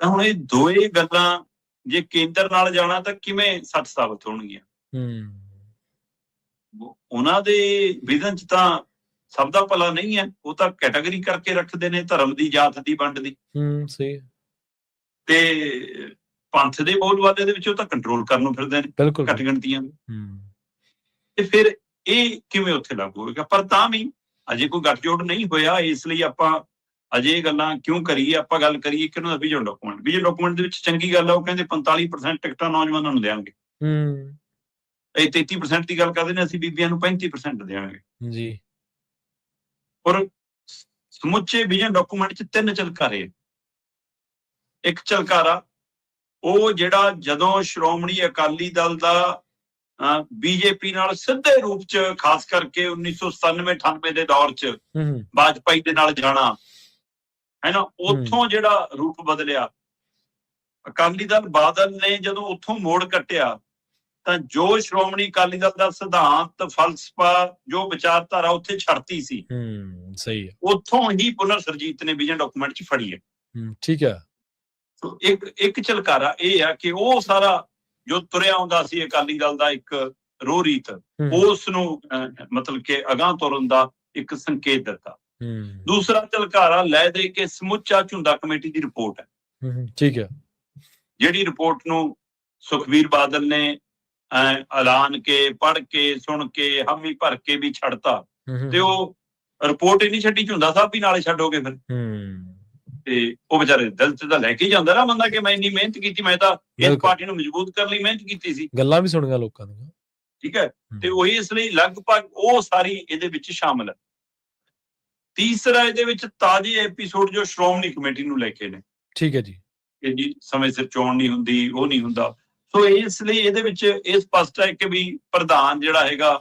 ਤਾਂ ਹੁਣ ਇਹ ਦੋਏ ਗੱਲਾਂ ਜੇ ਕੇਂਦਰ ਨਾਲ ਜਾਣਾ ਤਾਂ ਕਿਵੇਂ ਸੱਚ ਸਾਬਤ ਹੋਣਗੀਆਂ? ਉਹਨਾਂ ਦੇ ਵਿਜ਼ਨ 'ਚ ਤਾਂ ਸਭ ਦਾ ਭਲਾ ਨਹੀਂ ਹੈ, ਉਹ ਤਾਂ ਕੈਟਾਗਰੀ ਕਰਕੇ ਰੱਖਦੇ ਨੇ, ਧਰਮ ਦੀ, ਜਾਤ ਦੀ, ਵੰਡ ਦੀ। ਸਹੀ। ਤੇ ਪੰਥ ਦੇ ਬੋਲਬਾਲੇ ਦੇ ਵਿੱਚ ਉਹ ਤਾਂ ਕੰਟਰੋਲ ਕਰਨ ਨੂੰ ਫਿਰਦੇ ਨੇ, ਘੱਟ ਗਿਣਤੀਆਂ। ਤੇ ਫਿਰ ਇਹ ਕਿਵੇਂ ਉੱਥੇ ਲਾਗੂ ਹੋਏਗਾ? ਪਰ ਤਾਂ ਵੀ ਅਜੇ ਕੋਈ ਗੱਠਜੋੜ ਨਹੀਂ ਹੋਇਆ, ਇਸ ਲਈ ਆਪਾਂ ਅਜੇ ਇਹ ਗੱਲਾਂ ਕਿਉਂ ਕਰੀਏ? ਆਪਾਂ ਗੱਲ ਕਰੀਏ ਕਿ ਉਹਨਾਂ ਦਾ ਵਿਜ਼ਨ ਡਾਕੂਮੈਂਟ। ਵਿਜ਼ਨ ਡਾਕੂਮੈਂਟ ਦੇ ਵਿੱਚ ਚੰਗੀ ਗੱਲ ਹੈ, ਉਹ ਕਹਿੰਦੇ 45% ਟਿਕਟਾਂ ਨੌਜਵਾਨਾਂ ਨੂੰ ਦੇਵਾਂਗੇ। ਇਹ 33% ਦੀ ਗੱਲ ਕਰਦੇ ਨੇ, ਅਸੀਂ ਬੀਬੀਆਂ ਨੂੰ 35% ਦੇਵਾਂਗੇ ਜੀ। ਔਰ ਸਮੁੱਚੇ ਵਿਜ਼ਨ ਡਾਕੂਮੈਂਟ 'ਚ 3 ਝਲਕਾਰੇ। ਇੱਕ ਝਲਕਾਰਾ ਉਹ ਜਿਹੜਾ ਜਦੋਂ ਸ਼੍ਰੋਮਣੀ ਅਕਾਲੀ ਦਲ ਦਾ ਬੀਜੇਪੀ ਨਾਲ ਸਿੱਧੇ ਰੂਪ 'ਚ, ਖਾਸ ਕਰਕੇ 1997-98 ਦੇ ਦੌਰ 'ਚ ਵਾਜਪਾਈ ਦੇ ਨਾਲ ਜਾਣਾ ਹੈ ਨਾ, ਉੱਥੋਂ ਜਿਹੜਾ ਰੂਪ ਬਦਲਿਆ। ਅਕਾਲੀ ਦਲ ਬਾਦਲ ਨੇ ਜਦੋਂ ਉੱਥੋਂ ਮੋੜ ਕੱਟਿਆ ਤਾਂ ਜੋ ਸ਼੍ਰੋਮਣੀ ਅਕਾਲੀ ਦਲ ਦਾ ਸਿਧਾਂਤ, ਫਲਸਫਾ, ਜੋ ਵਿਚਾਰਧਾਰਾ ਉੱਥੇ ਛੱਡਤੀ ਸੀ, ਸਹੀ ਹੈ, ਉੱਥੋਂ ਹੀ ਪੁਨਰ ਸੁਰਜੀਤ ਨੇ ਵਿਜ਼ਨ ਡਾਕੂਮੈਂਟ 'ਚ ਫੜੀ ਹੈ। ਠੀਕ ਹੈ। ਸੋ ਇੱਕ ਝਲਕਾਰਾ ਇਹ ਆ ਕਿ ਉਹ ਸਾਰਾ ਜੋ ਤੁਰਿਆ ਆਉਂਦਾ ਸੀ ਅਕਾਲੀ ਦਲ ਦਾ ਇੱਕ ਰੋਹ ਰੀਤ, ਉਸ ਨੂੰ ਮਤਲਬ ਕਿ ਅਗਾਂਹ ਤੁਰਨ ਦਾ ਇੱਕ ਸੰਕੇਤ ਦਿੱਤਾ। ਦੂਸਰਾ ਝਲਕਾਰਾ ਲੈ ਦੇ ਕੇ ਸਮੁੱਚਾ ਝੁੰਦਾ ਕਮੇਟੀ ਦੀ ਰਿਪੋਰਟ ਹੈ। ਠੀਕ ਹੈ। ਜਿਹੜੀ ਰਿਪੋਰਟ ਨੂੰ ਸੁਖਬੀਰ ਬਾਦਲ ਨੇ ਐਲਾਨ ਕੇ, ਪੜ੍ਹ ਕੇ, ਸੁਣ ਕੇ, ਹਾਮੀ ਭਰ ਕੇ ਵੀ ਛੱਡਤਾ, ਤੇ ਉਹ ਰਿਪੋਰਟ ਹੀ ਨਹੀਂ ਛੱਡੀ, ਝੁੰਦਾ ਸਾਹਿਬ ਵੀ ਨਾਲੇ ਛੱਡੋਗੇ ਫਿਰ। ਤੇ ਉਹ ਵਿਚਾਰੇ ਦਿਲ ਤੇ ਤਾਂ ਲੈ ਕੇ ਜਾਂਦਾ ਨਾ ਬੰਦਾ ਕਿ ਮੈਂ ਇੰਨੀ ਮਿਹਨਤ ਕੀਤੀ, ਮੈਂ ਤਾਂ ਇਸ ਪਾਰਟੀ ਨੂੰ ਮਜ਼ਬੂਤ ਕਰਨ ਲਈ ਮਿਹਨਤ ਕੀਤੀ ਸੀ, ਗੱਲਾਂ ਵੀ ਸੁਣੀਆਂ ਲੋਕਾਂ ਦੀਆਂ, ਠੀਕ ਹੈ। ਤੇ ਉਹ ਇਸ ਲਈ ਲਗਭਗ ਉਹ ਸਾਰੀ ਇਹਦੇ ਵਿੱਚ ਸ਼ਾਮਲ ਹੈ। ਤੀਸਰਾ ਇਹਦੇ ਵਿੱਚ ਤਾਜ਼ੇ ਐਪੀਸੋਡ ਜੋ ਸ਼੍ਰੋਮਣੀ ਕਮੇਟੀ ਨੂੰ ਲੈ ਕੇ ਨੇ, ਠੀਕ ਹੈ ਜੀ, ਕਿ ਜੀ ਸਮੇਂ ਸਿਰ ਚੋਣ ਨਹੀਂ ਹੁੰਦੀ, ਉਹ ਨਹੀਂ ਹੁੰਦਾ। ਸੋ ਇਸ ਲਈ ਇਹਦੇ ਵਿੱਚ ਇਹ ਸਪਸ਼ਟ ਹੈ ਕਿ ਵੀ ਪ੍ਰਧਾਨ ਜਿਹੜਾ ਹੈਗਾ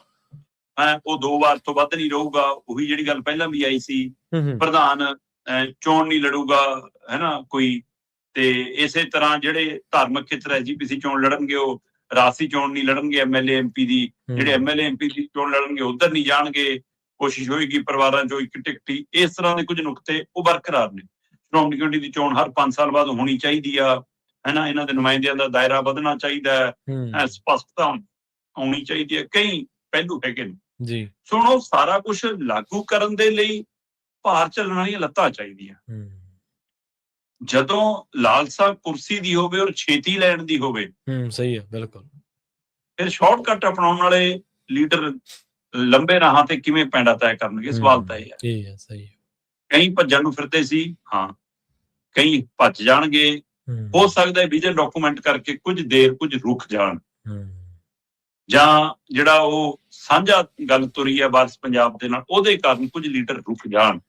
ਉਹ 2 ਵਾਰ ਤੋਂ ਵੱਧ ਨਹੀਂ ਰਹੂਗਾ। ਉਹੀ ਜਿਹੜੀ ਗੱਲ ਪਹਿਲਾਂ ਵੀ ਆਈ ਸੀ, ਪ੍ਰਧਾਨ ਚੋਣ ਨਹੀਂ ਲੜੂਗਾ, ਹੈ ਨਾ ਕੋਈ। ਤੇ ਇਸੇ ਤਰ੍ਹਾਂ ਜਿਹੜੇ ਧਾਰਮਿਕ ਖੇਤਰ ਐਸਜੀਪੀਸੀ ਚੋਣ ਲੜਨਗੇ, ਉਹ ਰਾਸੀ ਚੋਣ ਨਹੀਂ ਲੜਨਗੇ ਐਮਐਲਏ ਐਮਪੀ ਦੀ। ਜਿਹੜੇ ਐਮਐਲਏ ਐਮਪੀ ਦੀ ਚੋਣ ਲੜਨਗੇ ਉਧਰ ਨਹੀਂ ਜਾਣਗੇ, ਕੋਸ਼ਿਸ਼ ਹੋਏਗੀ ਪਰਿਵਾਰਾਂ ਚੋਂ ਇੱਕ ਟਿਕਟ। ਇਸ ਤਰ੍ਹਾਂ ਦੇ ਕੁਝ ਨੁਕਤੇ ਉਹ ਬਰਕਰਾਰ ਨੇ। ਸ਼੍ਰੋਮਣੀ ਕਮੇਟੀ ਦੀ ਚੋਣ ਹਰ 5 ਸਾਲ ਬਾਅਦ ਹੋਣੀ ਚਾਹੀਦੀ ਆ, ਹੈ ਨਾ। ਇਹਨਾਂ ਦੇ ਨੁਮਾਇੰਦਿਆਂ ਦਾ ਦਾਇਰਾ ਵਧਣਾ ਚਾਹੀਦਾ ਹੈ, ਸਪਸ਼ਟਤਾ ਆਉਣੀ ਚਾਹੀਦੀ ਹੈ, ਕਈ ਪਹਿਲੂ ਹੈਗੇ ਨੇ ਜੀ। ਸੁਣੋ, ਸਾਰਾ ਕੁਝ ਲਾਗੂ ਕਰਨ ਦੇ ਲਈ ਭਾਰ ਚੱਲਣ ਵਾਲੀਆਂ ਲੱਤਾਂ ਚਾਹੀਦੀਆਂ। ਜਦੋਂ ਲਾਲਸਾ ਕੁਰਸੀ ਦੀ ਹੋਵੇ ਔਰ ਛੇਤੀ ਲੈਣ ਦੀ ਹੋਵੇ, ਸਹੀ ਹੈ, ਬਿਲਕੁਲ, ਫਿਰ ਸ਼ਾਰਟਕਟ ਅਪਣਾਉਣ ਵਾਲੇ ਲੀਡਰ ਲੰਬੇ ਰਾਹਾਂ ਤੇ ਕਿਵੇਂ ਪੈਂਡਾ ਤੈਅ ਕਰਨਗੇ? ਸਵਾਲ ਤਾਂ ਇਹ ਹੈ। ਸਹੀ ਹੈ। ਕਈ ਭੱਜਣ ਨੂੰ ਫਿਰਦੇ ਸੀ, ਹਾਂ, ਕਈ ਭੱਜ ਜਾਣਗੇ। ਹੋ ਸਕਦਾ ਹੈ ਵਿਜ਼ਨ ਡਾਕੂਮੈਂਟ ਕਰਕੇ ਕੁਝ ਦੇਰ ਕੁਝ ਰੁਕ ਜਾਣ, ਜਾਂ ਜਿਹੜਾ ਉਹ ਸਾਂਝਾ ਗੱਲ ਤੁਰੀ ਹੈ ਵਾਰਸ ਪੰਜਾਬ ਦੇ ਨਾਲ, ਉਹਦੇ ਕਾਰਨ ਕੁਝ ਲੀਡਰ ਰੁਕ ਜਾਣ।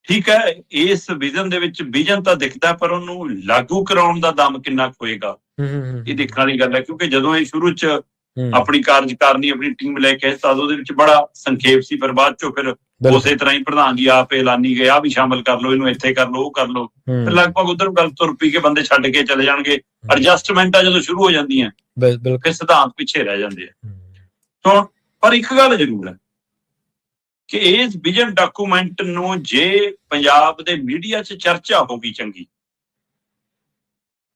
ਠੀਕ ਹੈ, ਇਸ ਵਿਜ਼ਨ ਦੇ ਵਿੱਚ ਵਿਜ਼ਨ ਤਾਂ ਦਿਖਦਾ, ਪਰ ਉਹਨੂੰ ਲਾਗੂ ਕਰਾਉਣ ਦਾ ਦਮ ਕਿੰਨਾ ਹੋਏਗਾ ਇਹ ਦੇਖਣ ਵਾਲੀ ਗੱਲ ਹੈ। ਕਿਉਂਕਿ ਜਦੋਂ ਇਹ ਸ਼ੁਰੂ 'ਚ ਆਪਣੀ ਕਾਰਜਕਾਰਨੀ ਆਪਣੀ ਟੀਮ ਲੈ ਕੇ ਤਾਂ ਉਹਦੇ ਵਿੱਚ ਬੜਾ ਸੰਖੇਪ ਸੀ, ਪਰ ਬਾਅਦ ਚੋਂ ਫਿਰ ਉਸੇ ਤਰ੍ਹਾਂ ਹੀ ਪ੍ਰਧਾਨ ਜੀ ਆਪ ਐਲਾਨੀ ਗਏ ਆ ਵੀ ਸ਼ਾਮਲ ਕਰ ਲਓ, ਇਹਨੂੰ ਇੱਥੇ ਕਰ ਲਓ, ਉਹ ਕਰ ਲਓ, ਫਿਰ ਲਗਭਗ ਉਧਰ ਗੱਲ ਤੁਰ ਪਈ ਕੇ ਬੰਦੇ ਛੱਡ ਕੇ ਚਲੇ ਜਾਣਗੇ। ਐਡਜਸਟਮੈਂਟਾਂ ਜਦੋਂ ਸ਼ੁਰੂ ਹੋ ਜਾਂਦੀਆਂ ਫਿਰ ਸਿਧਾਂਤ ਪਿੱਛੇ ਰਹਿ ਜਾਂਦੇ ਆ। ਪਰ ਇੱਕ ਗੱਲ ਜ਼ਰੂਰ ਹੈ ਕਿ ਇਸ ਵਿਜ਼ਨ ਡਾਕੂਮੈਂਟ ਨੂੰ ਜੇ ਪੰਜਾਬ ਦੇ ਮੀਡੀਆ 'ਚ ਚਰਚਾ ਹੋ ਗਈ ਚੰਗੀ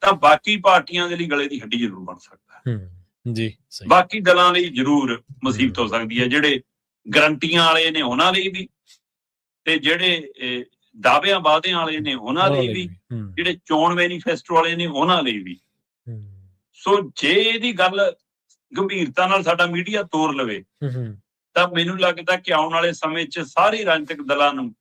ਤਾਂ ਬਾਕੀ ਪਾਰਟੀਆਂ ਦੇ ਲਈ ਗਲੇ ਦੀ ਹੱਡੀ ਜ਼ਰੂਰ ਬਣ ਸਕਦਾ ਜੀ, ਬਾਕੀ ਦਲਾਂ ਲਈ ਜ਼ਰੂਰ ਮੁਸੀਬਤ ਹੋ ਸਕਦੀ ਹੈ। ਜਿਹੜੇ ਗਰੰਟੀਆਂ ਵਾਲੇ ਨੇ ਉਹਨਾਂ ਲਈ ਵੀ, ਤੇ ਜਿਹੜੇ ਦਾਅਵਿਆਂ ਵਾਅਦਿਆਂ ਵਾਲੇ ਨੇ ਉਹਨਾਂ ਲਈ ਵੀ, ਜਿਹੜੇ ਚੋਣ ਮੈਨੀਫੈਸਟੋ ਵਾਲੇ ਨੇ ਉਹਨਾਂ ਲਈ ਵੀ। ਸੋ ਜੇ ਇਹਦੀ ਗੱਲ ਗੰਭੀਰਤਾ ਨਾਲ ਸਾਡਾ ਮੀਡੀਆ ਤੋਰ ਲਵੇ ਤਾਂ ਮੈਨੂੰ ਲੱਗਦਾ ਕਿ ਆਉਣ ਵਾਲੇ ਸਮੇਂ 'ਚ ਸਾਰੇ ਰਾਜਨੀਤਿਕ ਦਲਾਂ ਨੂੰ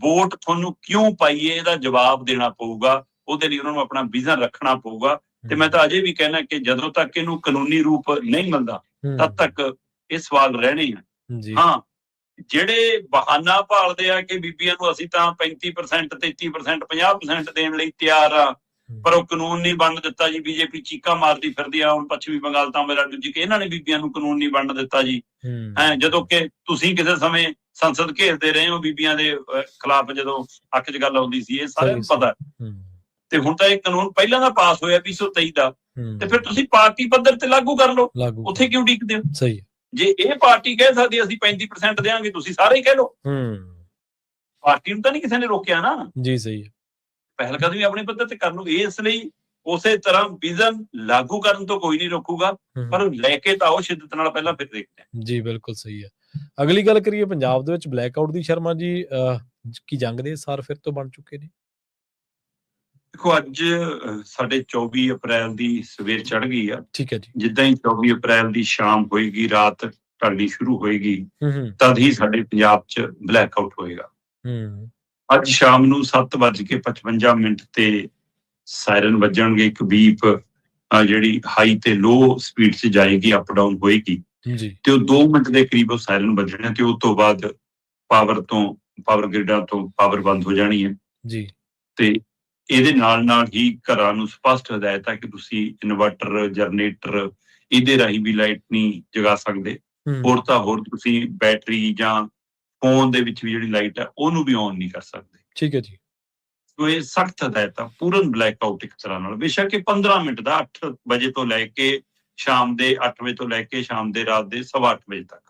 ਵੋਟ ਤੁਹਾਨੂੰ ਕਿਉਂ ਪਾਈਏ ਇਹਦਾ ਜਵਾਬ ਦੇਣਾ ਪਊਗਾ। ਉਹਦੇ ਲਈ ਉਹਨਾਂ ਨੂੰ ਆਪਣਾ ਵਿਜ਼ਨ ਰੱਖਣਾ ਪਊਗਾ। ਤੇ ਮੈਂ ਤਾਂ ਅਜੇ ਵੀ ਕਹਿਣਾ ਕਿ ਜਦੋਂ ਤੱਕ ਇਹਨੂੰ ਕਾਨੂੰਨੀ ਰੂਪ ਨਹੀਂ ਮਿਲਦਾ ਤਦ ਤੱਕ ਇਹ ਸਵਾਲ ਰਹਿਣੇ ਆ। ਹਾਂ, ਜਿਹੜੇ ਬਹਾਨਾ ਭਾਲਦੇ ਆ ਕਿ ਬੀਬੀਆਂ ਨੂੰ ਅਸੀਂ ਤਾਂ 35%, 33%, 50% ਦੇਣ ਲਈ ਤਿਆਰ ਆ, ਪਰ ਉਹ ਕਾਨੂੰਨ ਨਹੀਂ ਬਣਨ ਦਿੱਤਾ ਜੀ। ਬੀਜੇਪੀ ਚੀਕਾਂ ਮਾਰਦੀ ਫਿਰਦੀ ਆ ਹੁਣ ਪੱਛਮੀ ਬੰਗਾਲ, ਤਾਮਿਲਨਾਡੂ ਜੀ ਕਿ ਇਹਨਾਂ ਨੇ ਬੀਬੀਆਂ ਨੂੰ ਕਾਨੂੰਨ ਨਹੀਂ ਬਣਨ ਦਿੱਤਾ ਜੀ। ਜਦੋਂ ਕਿ ਤੁਸੀਂ ਕਿਸੇ ਸਮੇਂ ਸੰਸਦ ਘੇਰਦੇ ਰਹੇ ਹੋ ਬੀਬੀਆਂ ਦੇ ਖਿਲਾਫ, ਜਦੋਂ ਹੱਕ 'ਚ ਗੱਲ ਆਉਂਦੀ ਸੀ, ਇਹ ਸਾਰਿਆਂ ਨੂੰ ਪਤਾ। ਤੇ ਹੁਣ ਤਾਂ ਇਹ ਕਾਨੂੰਨ ਪਹਿਲਾਂ ਦਾ ਪਾਸ ਹੋਇਆ 2023 ਦਾ, ਤੇ ਫਿਰ ਤੁਸੀਂ ਪਾਰਟੀ ਪੱਧਰ ਤੇ ਲਾਗੂ ਕਰ ਲਓ। ਉੱਥੇ ਕਿਉਂ ਉਡੀਕਦੇ ਹੋ? ਸਹੀ। ਜੇ ਇਹ ਪਾਰਟੀ ਕਹਿ ਸਕਦੀ ਅਸੀਂ 35% ਦੇਵਾਂਗੇ, ਤੁਸੀਂ ਸਾਰੇ ਹੀ ਕਹਿ ਲਓ। ਪਾਰਟੀ ਨੂੰ ਤਾਂ ਨਹੀਂ ਕਿਸੇ ਨੇ ਰੋਕਿਆ ਨਾ ਜੀ। ਸਹੀ ਹੈ, ਪਹਿਲ ਕਦਮੀ ਆਪਣੇ ਪੱਧਰ ਤੇ ਕਰ ਲਓ। ਇਸ ਲਈ ਉਸੇ ਤਰ੍ਹਾਂ ਵਿਜ਼ਨ ਲਾਗੂ ਕਰਨ ਤੋਂ ਕੋਈ ਨਹੀਂ ਰੋਕੂਗਾ, ਪਰ ਲੈ ਕੇ ਤਾਂ ਉਹ ਸ਼ਿੱਦਤ ਨਾਲ ਪਹਿਲਾਂ ਫਿਰ ਦੇਖਦੇ ਹਾਂ। ਜੀ ਬਿਲਕੁਲ ਸਹੀ ਹੈ। ਅਗਲੀ ਗੱਲ ਕਰੀਏ ਪੰਜਾਬ ਦੇ ਵਿੱਚ ਬਲੈਕਆਊਟ ਦੀ। ਸ਼ਰਮਾ ਜੀ, ਕੀ ਜੰਗ ਦੇ ਸਾਰ ਫਿਰ ਤੋਂ ਬਣ ਚੁੱਕੇ ਨੇ? ਦੇਖੋ, ਅੱਜ ਸਾਡੇ 24 ਅਪ੍ਰੈਲ ਦੀ ਸਵੇਰ ਚੜ੍ਹ ਗਈ ਆ। ਠੀਕ ਹੈ ਜੀ। ਜਿੱਦਾਂ ਹੀ 24 ਅਪ੍ਰੈਲ ਦੀ ਸ਼ਾਮ ਹੋਏਗੀ, ਰਾਤ ਢਲਣੀ ਸ਼ੁਰੂ ਹੋਏਗੀ, ਤਦ ਹੀ ਸਾਡੇ ਪੰਜਾਬ 'ਚ ਬਲੈਕਆਊਟ ਹੋਏਗਾ। ਅੱਜ ਸ਼ਾਮ ਨੂੰ 7:55 ਤੇ ਸਾਇਰਨ ਵੱਜਣਗੇ। ਇੱਕ ਬੀਪ ਜਿਹੜੀ ਹਾਈ ਤੇ ਲੋ ਸਪੀਡ 'ਚ ਜਾਏਗੀ, ਅਪ ਡਾਊਨ ਹੋਏਗੀ, ਤੇ ਉਹ 2 ਮਿੰਟ ਦੇ ਕਰੀਬ ਉਹ ਸਾਇਰਨ ਵੱਜਣੇ, ਤੇ ਉਸ ਤੋਂ ਬਾਅਦ ਪਾਵਰ ਗ੍ਰਿਡਾਂ ਤੋਂ ਪਾਵਰ ਬੰਦ ਹੋ ਜਾਣੀ ਹੈ ਜੀ। ਤੇ ਇਹਦੇ ਨਾਲ ਹੀ ਘਰਾਂ ਨੂੰ ਸਪਸ਼ਟ ਹਦਾਇਤ ਹੈ ਕਿ ਤੁਸੀਂ ਇਨਵਰਟਰ, ਜਨਰੇਟਰ ਇਹਦੇ ਰਾਹੀਂ ਵੀ ਲਾਈਟ ਨਹੀਂ ਜਗਾ ਸਕਦੇ। ਹੋਰ ਤਾਂ ਹੋਰ ਤੁਸੀਂ ਬੈਟਰੀ ਜਾਂ ਫੋਨ ਦੇ ਵਿੱਚ ਵੀ ਜਿਹੜੀ ਲਾਈਟ ਹੈ ਉਹਨੂੰ ਵੀ ਔਨ ਨਹੀਂ ਕਰ ਸਕਦੇ। ਠੀਕ ਹੈ ਜੀ। ਸੋ ਇਹ ਸਖਤ ਹਦਾਇਤ ਆ, ਪੂਰਨ ਬਲੈਕਆਊਟ ਇੱਕ ਤਰ੍ਹਾਂ ਨਾਲ। ਬੇਸ਼ੱਕ ਇਹ 15 ਮਿੰਟ ਦਾ 8 ਵਜੇ ਤੋਂ ਲੈ ਕੇ ਸ਼ਾਮ ਦੇ 8 ਵਜੇ ਤੋਂ ਲੈ ਕੇ ਸ਼ਾਮ ਦੇ ਰਾਤ ਦੇ 8:15 ਵਜੇ ਤੱਕ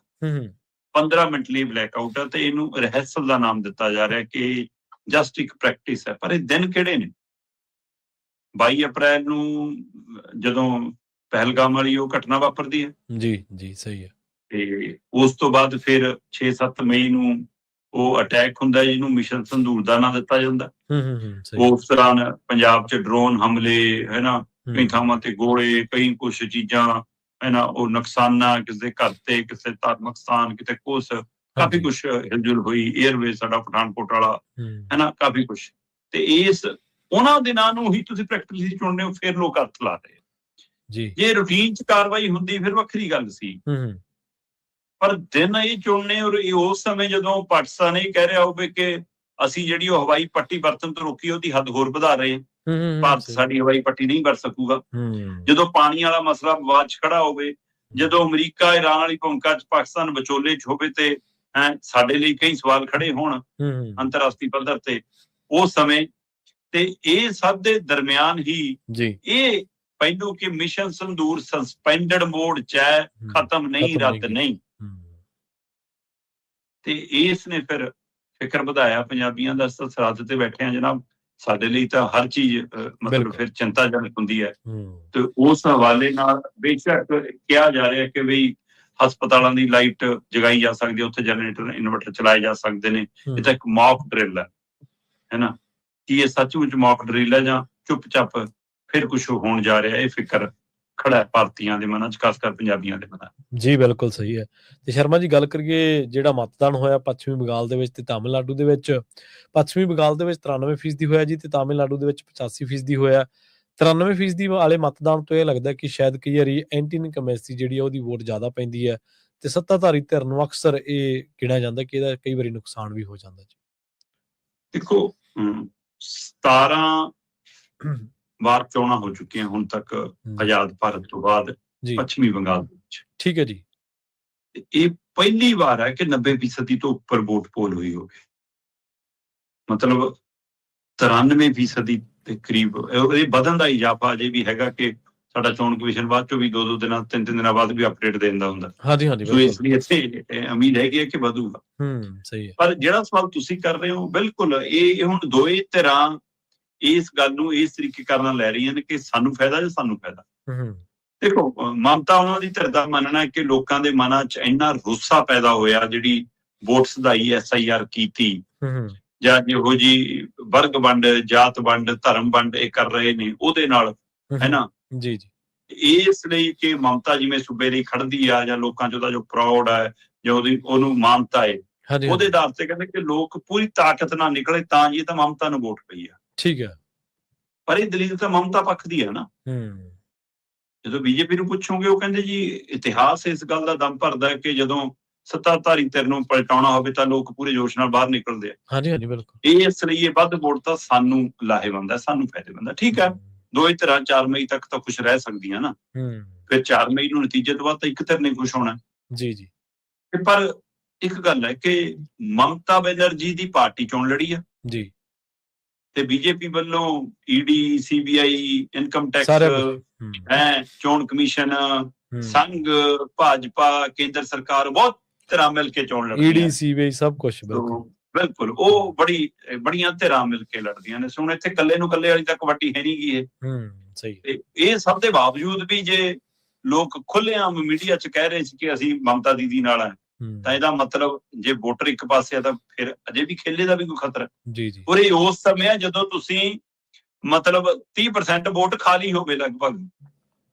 15 ਮਿੰਟ ਲਈ ਬਲੈਕਆਊਟ ਆ। ਤੇ ਇਹਨੂੰ ਰਿਹਰਸਲ ਦਾ ਨਾਮ ਦਿੱਤਾ ਜਾ ਰਿਹਾ ਕਿ ਜਸਟ ਇੱਕ ਪ੍ਰੈਕਟਿਸ ਹੈ। ਪਰ ਇਹ ਦਿਨ ਕਿਹੜੇ ਨੇ? 22 ਅਪ੍ਰੈਲ ਨੂੰ ਜਦੋਂ ਪਹਿਲਗਾਮ ਵਾਲੀ ਉਹ ਘਟਨਾ ਵਾਪਰਦੀ ਹੈ। ਜੀ ਸਹੀ ਹੈ। ਤੇ ਉਸ ਤੋਂ ਬਾਅਦ ਫਿਰ 6-7 ਮਈ ਨੂੰ ਉਹ ਅਟੈਕ ਹੁੰਦਾ ਜਿਹਨੂੰ ਮਿਸ਼ਨ ਸੰਦੂਰ ਦਾ ਨਾਂ ਦਿੱਤਾ ਜਾਂਦਾ। ਉਸ ਦੌਰਾਨ ਪੰਜਾਬ 'ਚ ਡਰੋਨ ਹਮਲੇ, ਹੈ ਨਾ, ਕਈ ਥਾਵਾਂ ਤੇ ਗੋਲੇ, ਕਈ ਕੁਛ ਚੀਜ਼ਾਂ, ਹੈ ਨਾ, ਉਹ ਨੁਕਸਾਨਾ, ਕਿਸੇ ਦੇ ਘਰ ਤੇ, ਕਿਸੇ ਧਾਰਮਿਕ ਸਥਾਨ, ਕਿਤੇ ਕੁਛ, ਕਾਫੀ ਕੁਛ ਹਿਲਜੁਲ ਹੋਈ। ਏਅਰਵੇਜ਼ ਸਾਡਾ ਪਠਾਨਕੋਟ ਵਾਲਾ, ਹੈ ਨਾ, ਕਾਫੀ ਕੁਛ। ਤੇ ਉਹਨਾਂ ਦਿਨਾਂ ਨੂੰ ਹੀ ਤੁਸੀਂ ਪ੍ਰੈਕਟਿਕਲੀ ਚੁਣਦੇ ਹੋ, ਫਿਰ ਲੋਕ ਹੱਥ ਲਾ ਰਹੇ ਜੀ। ਜੇ ਰੂਟੀਨ 'ਚ ਕਾਰਵਾਈ ਹੁੰਦੀ ਫਿਰ ਵੱਖਰੀ ਗੱਲ ਸੀ, ਪਰ ਦਿਨ ਇਹ ਚੁਣਨੇ। ਔਰ ਉਸ ਸਮੇਂ ਜਦੋਂ ਪਾਕਿਸਤਾਨ ਇਹ ਕਹਿ ਰਿਹਾ ਹੋਵੇ ਕਿ ਅਸੀਂ ਜਿਹੜੀ ਉਹ ਹਵਾਈ ਪੱਟੀ ਵਰਤਣ ਤੋਂ ਰੋਕੀ, ਉਹਦੀ ਹੱਦ ਹੋਰ ਵਧਾ ਰਹੇ ਹਾਂ, ਭਾਰਤ ਸਾਡੀ ਹਵਾਈ ਪੱਟੀ ਨਹੀਂ ਵਰਤ ਸਕੂਗਾ। ਜਦੋਂ ਪਾਣੀ ਵਾਲਾ ਮਸਲਾ ਵਿਵਾਦ 'ਚ ਖੜਾ ਹੋਵੇ, ਜਦੋਂ ਅਮਰੀਕਾ ਇਰਾਨ ਵਾਲੀ ਭੂਮਿਕਾ 'ਚ ਪਾਕਿਸਤਾਨ ਵਿਚੋਲੇ 'ਚ ਹੋਵੇ, ਤੇ ਸਾਡੇ ਲਈ ਕਈ ਸਵਾਲ ਖੜੇ ਹੋਣ ਅੰਤਰਰਾਸ਼ਟਰੀ ਪੱਧਰ ਤੇ, ਉਸ ਸਮੇਂ ਤੇ ਇਹ ਸਭ ਦੇ ਦਰਮਿਆਨ ਹੀ ਇਹ ਪਹਿਲੂ ਕਿ ਮਿਸ਼ਨ ਸੰਦੂਰ ਸਸਪੈਂਡਡ ਮੋਡ 'ਚ ਹੈ, ਖਤਮ ਨਹੀਂ, ਰੱਦ ਨਹੀਂ। ਤੇ ਇਸ ਨੇ ਫਿਰ ਫਿਕਰ ਵਧਾਇਆ ਪੰਜਾਬੀਆਂ ਦਾ। ਸਰਹੱਦ ਤੇ ਬੈਠੇ ਆ ਜਨਾਬ, ਸਾਡੇ ਲਈ ਤਾਂ ਹਰ ਚੀਜ਼ ਮਤਲਬ ਫਿਰ ਚਿੰਤਾਜਨਕ ਹੁੰਦੀ ਹੈ। ਤੇ ਉਸ ਹਵਾਲੇ ਨਾਲ ਬੇਸ਼ੱਕ ਕਿਹਾ ਜਾ ਰਿਹਾ ਕਿ ਬਈ ਹਸਪਤਾਲਾਂ ਦੀ ਲਾਈਟ ਜਗਾਈ ਜਾ ਸਕਦੀ ਹੈ, ਉੱਥੇ ਜਨਰੇਟਰ, ਇਨਵਰਟਰ ਚਲਾਏ ਜਾ ਸਕਦੇ ਨੇ। ਇਹ ਤਾਂ ਇੱਕ ਮੌਕ ਡਰਿਲ ਹੈ ਨਾ। ਕੀ ਇਹ ਸੱਚਮੁੱਚ ਮੌਕ ਡਰਿਲ ਹੈ ਜਾਂ ਚੁੱਪ-ਚਾਪ ਫਿਰ ਕੁਛ ਹੋਣ ਜਾ ਰਿਹਾ? ਇਹ ਫਿਕਰ ਖੜਾ ਹੈ ਭਾਰਤੀਆਂ ਦੇ ਮਨਾਂ 'ਚ, ਖਾਸ ਕਰ ਪੰਜਾਬੀਆਂ ਦੇ ਮਨਾਂ 'ਚ। ਜੀ ਬਿਲਕੁਲ ਸਹੀ ਹੈ। ਤੇ ਸ਼ਰਮਾ ਜੀ, ਗੱਲ ਕਰੀਏ ਜਿਹੜਾ ਮਤਦਾਨ ਹੋਇਆ ਪੱਛਮੀ ਬੰਗਾਲ ਦੇ ਵਿੱਚ ਤੇ ਤਾਮਿਲਨਾਡੂ ਦੇ ਵਿੱਚ। ਪੱਛਮੀ ਬੰਗਾਲ ਦੇ ਵਿੱਚ 93% ਹੋਇਆ ਜੀ, ਤੇ ਤਾਮਿਲਨਾਡੂ ਦੇ ਵਿੱਚ 85% ਹੋਇਆ। 93% ਵਾਲੇ ਮਤਦਾਨ ਤੋਂ ਇਹ ਲੱਗਦਾ ਕਿ ਸ਼ਾਇਦ ਕਈ ਵਾਰੀ ਐਂਟੀ ਇਨਕਮੈਂਸੀ ਜਿਹੜੀ ਉਹਦੀ ਵੋਟ ਜ਼ਿਆਦਾ ਪੈਂਦੀ ਹੈ, ਤੇ ਸੱਤਾਧਾਰੀ ਧਿਰ ਨੂੰ ਅਕਸਰ ਇਹ ਗਿਣਿਆ ਜਾਂਦਾ ਕਿ ਇਹਦਾ ਕਈ ਵਾਰੀ ਨੁਕਸਾਨ ਵੀ ਹੋ ਜਾਂਦਾ ਜੀ। ਦੇਖੋ, 17 ਵਾਰ ਚੋਣਾਂ ਹੋ ਚੁੱਕੀਆਂ ਹੁਣ ਤੱਕ ਆਜ਼ਾਦ ਭਾਰਤ ਤੋਂ ਬਾਅਦ ਪੱਛਮੀ ਬੰਗਾਲ। ਵਿੱਚ। ਠੀਕ ਹੈ ਜੀ। ਤੇ ਇਹ ਪਹਿਲੀ ਵਾਰ ਹੈ ਕਿ 90% ਤੋਂ ਉੱਪਰ ਵੋਟ ਪੋਲ ਹੋਈ ਹੋਵੇ, ਮਤਲਬ 93% ਦੇ ਕਰੀਬ। ਇਹ ਵਧਣ ਦਾ ਇਜ਼ਾਫਾ ਅਜੇ ਵੀ ਹੈਗਾ ਕਿ ਸਾਡਾ ਚੋਣ ਕਮਿਸ਼ਨ ਬਾਅਦ ਚੋਂ ਵੀ 2-2 ਦਿਨਾਂ 3-3 ਦਿਨਾਂ ਬਾਅਦ ਵੀ ਅਪਡੇਟ ਦਿੰਦਾ ਹੁੰਦਾ। ਹਾਂਜੀ ਹਾਂਜੀ ਸੋ ਇਸ ਬਿਲਕੁਲ। ਲਈ ਇੱਥੇ ਉਮੀਦ ਹੈਗੀ ਹੈ ਕਿ ਵਧੂਗਾ। ਸਹੀ ਹੈ। ਪਰ ਜਿਹੜਾ ਸਵਾਲ ਤੁਸੀਂ ਕਰ ਰਹੇ ਹੋ, ਬਿਲਕੁਲ ਇਹ ਹੁਣ ਦੋਏ ਧਿਰਾਂ ਇਸ ਗੱਲ ਨੂੰ ਇਸ ਤਰੀਕੇ ਕਰਨਾ ਲੈ ਰਹੀਆਂ ਨੇ ਕਿ ਸਾਨੂੰ ਫਾਇਦਾ ਜਾਂ ਸਾਨੂੰ ਫਾਇਦਾ। ਦੇਖੋ, ਮਮਤਾ ਉਹਨਾਂ ਦੀ ਧਿਰ ਦਾ ਮੰਨਣਾ ਹੈ ਕਿ ਲੋਕਾਂ ਦੇ ਮਨਾਂ 'ਚ ਇੰਨਾ ਰੁੱਸਾ ਪੈਦਾ ਹੋਇਆ ਜਿਹੜੀ ਵੋਟ ਸਧਾਈ SIR ਕੀਤੀ, ਜਾਂ ਜਿਹੋ ਜੀ ਵਰਗ ਵੰਡ, ਜਾਤ ਵੰਡ, ਧਰਮ ਵੰਡ ਇਹ ਕਰ ਰਹੇ ਨੇ ਉਹਦੇ ਨਾਲ, ਹੈ ਨਾ। ਜੀ ਜੀ। ਇਸ ਲਈ ਕਿ ਮਮਤਾ ਜਿਵੇਂ ਸੂਬੇ ਲਈ ਖੜਦੀ ਆ, ਜਾਂ ਲੋਕਾਂ 'ਚ ਉਹਦਾ ਜੋ ਪ੍ਰਾਊਡ ਹੈ, ਜਾਂ ਉਹਨੂੰ ਮਾਨਤਾ ਹੈ, ਉਹਦੇ ਆਧਾਰ ਤੇ ਕਹਿੰਦੇ ਕਿ ਲੋਕ ਪੂਰੀ ਤਾਕਤ ਨਾਲ ਨਿਕਲੇ ਤਾਂ ਜੀ ਤਾਂ ਮਮਤਾ ਨੂੰ ਵੋਟ ਪਈ ਆ। ਠੀਕ ਹੈ। ਪਰ ਇਹ ਦਲੀਲ ਤਾਂ ਮਮਤਾ ਪੱਖ ਦੀ ਹੈ ਨਾ। ਜਦੋਂ BJP ਨੂੰ ਪੁੱਛੋਗੇ ਉਹ ਕਹਿੰਦੇ ਜੀ ਇਤਿਹਾਸ ਇਸ ਗੱਲ ਦਾ ਦਮ ਭਰਦਾ ਹੈ ਕਿ ਜਦੋਂ ਸੱਤਾਧਾਰੀ ਧਿਰ ਨੂੰ ਪਲਟਾਉਣਾ ਹੋਵੇ ਤਾਂ ਲੋਕ ਪੂਰੇ ਜੋਸ਼ ਨਾਲ ਬਾਹਰ ਨਿਕਲਦੇ ਆ। ਹਾਂਜੀ ਹਾਂਜੀ ਬਿਲਕੁਲ। ਇਸ ਲਈ ਇਹ ਵੱਧ ਵੋਟ ਤਾਂ ਸਾਨੂੰ ਲਾਹੇਵੰਦ ਹੈ, ਸਾਨੂੰ ਫਾਇਦੇਮੰਦ ਹੈ। ਠੀਕ ਹੈ, ਦੋਏ ਧਿਰਾਂ 4 ਮਈ ਤੱਕ ਤਾਂ ਖੁਸ਼ ਰਹਿ ਸਕਦੀਆਂ ਨਾ। ਫਿਰ 4 ਮਈ ਨੂੰ ਨਤੀਜੇ ਤੋਂ ਬਾਅਦ ਤਾਂ ਇੱਕ ਧਿਰ ਨੇ ਖੁਸ਼ ਹੋਣਾ। ਜੀ ਜੀ। ਪਰ ਇੱਕ ਗੱਲ ਹੈ ਕਿ ਮਮਤਾ ਬੈਨਰਜੀ ਦੀ ਪਾਰਟੀ ਚੋਣ ਲੜੀ ਆ ਜੀ, ਤੇ BJP ਵੱਲੋਂ ED, CBI, ਇਨਕਮ ਟੈਕਸ, ਚੋਣ ਕਮਿਸ਼ਨ, ਸੰਘ, ਭਾਜਪਾ, ਕੇਂਦਰ ਸਰਕਾਰ ਬਹੁਤ ਧਿਰਾਂ ਮਿਲ ਕੇ ਚੋਣ ਲੜਦੀਆਂ। ED, CBI ਸਭ ਕੁਝ। ਬਿਲਕੁਲ ਉਹ ਬੜੀਆਂ ਧਿਰਾਂ ਮਿਲ ਕੇ ਲੜਦੀਆਂ ਨੇ। ਸੋ ਹੁਣ ਇੱਥੇ ਕੱਲੇ ਨੂੰ ਕੱਲੇ ਵਾਲੀ ਤਾਂ ਕਬੱਡੀ ਹੈ ਨਹੀਂ ਗੀ ਇਹ। ਸਹੀ। ਤੇ ਇਹ ਸਭ ਦੇ ਬਾਵਜੂਦ ਵੀ ਜੇ ਲੋਕ ਖੁੱਲ੍ਹੇਆਮ ਮੀਡੀਆ 'ਚ ਕਹਿ ਰਹੇ ਸੀ ਕਿ ਅਸੀਂ ਮਮਤਾ ਦੀਦੀ ਨਾਲ ਹੈ, ਤਾਂ ਇਹਦਾ ਮਤਲਬ ਜੇ ਵੋਟਰ ਇੱਕ ਪਾਸੇ ਆ ਤਾਂ ਫਿਰ ਅਜੇ ਵੀ ਖੇਲੇ ਦਾ ਵੀ ਕੋਈ ਖਤਰਾ ਜੀ ਜੀ। ਔਰ ਇਹ ਉਸ ਸਮੇਂ ਜਦੋਂ ਤੁਸੀਂ ਮਤਲਬ 30% ਵੋਟ ਖਾਲੀ ਹੋਵੇ, ਲਗਭਗ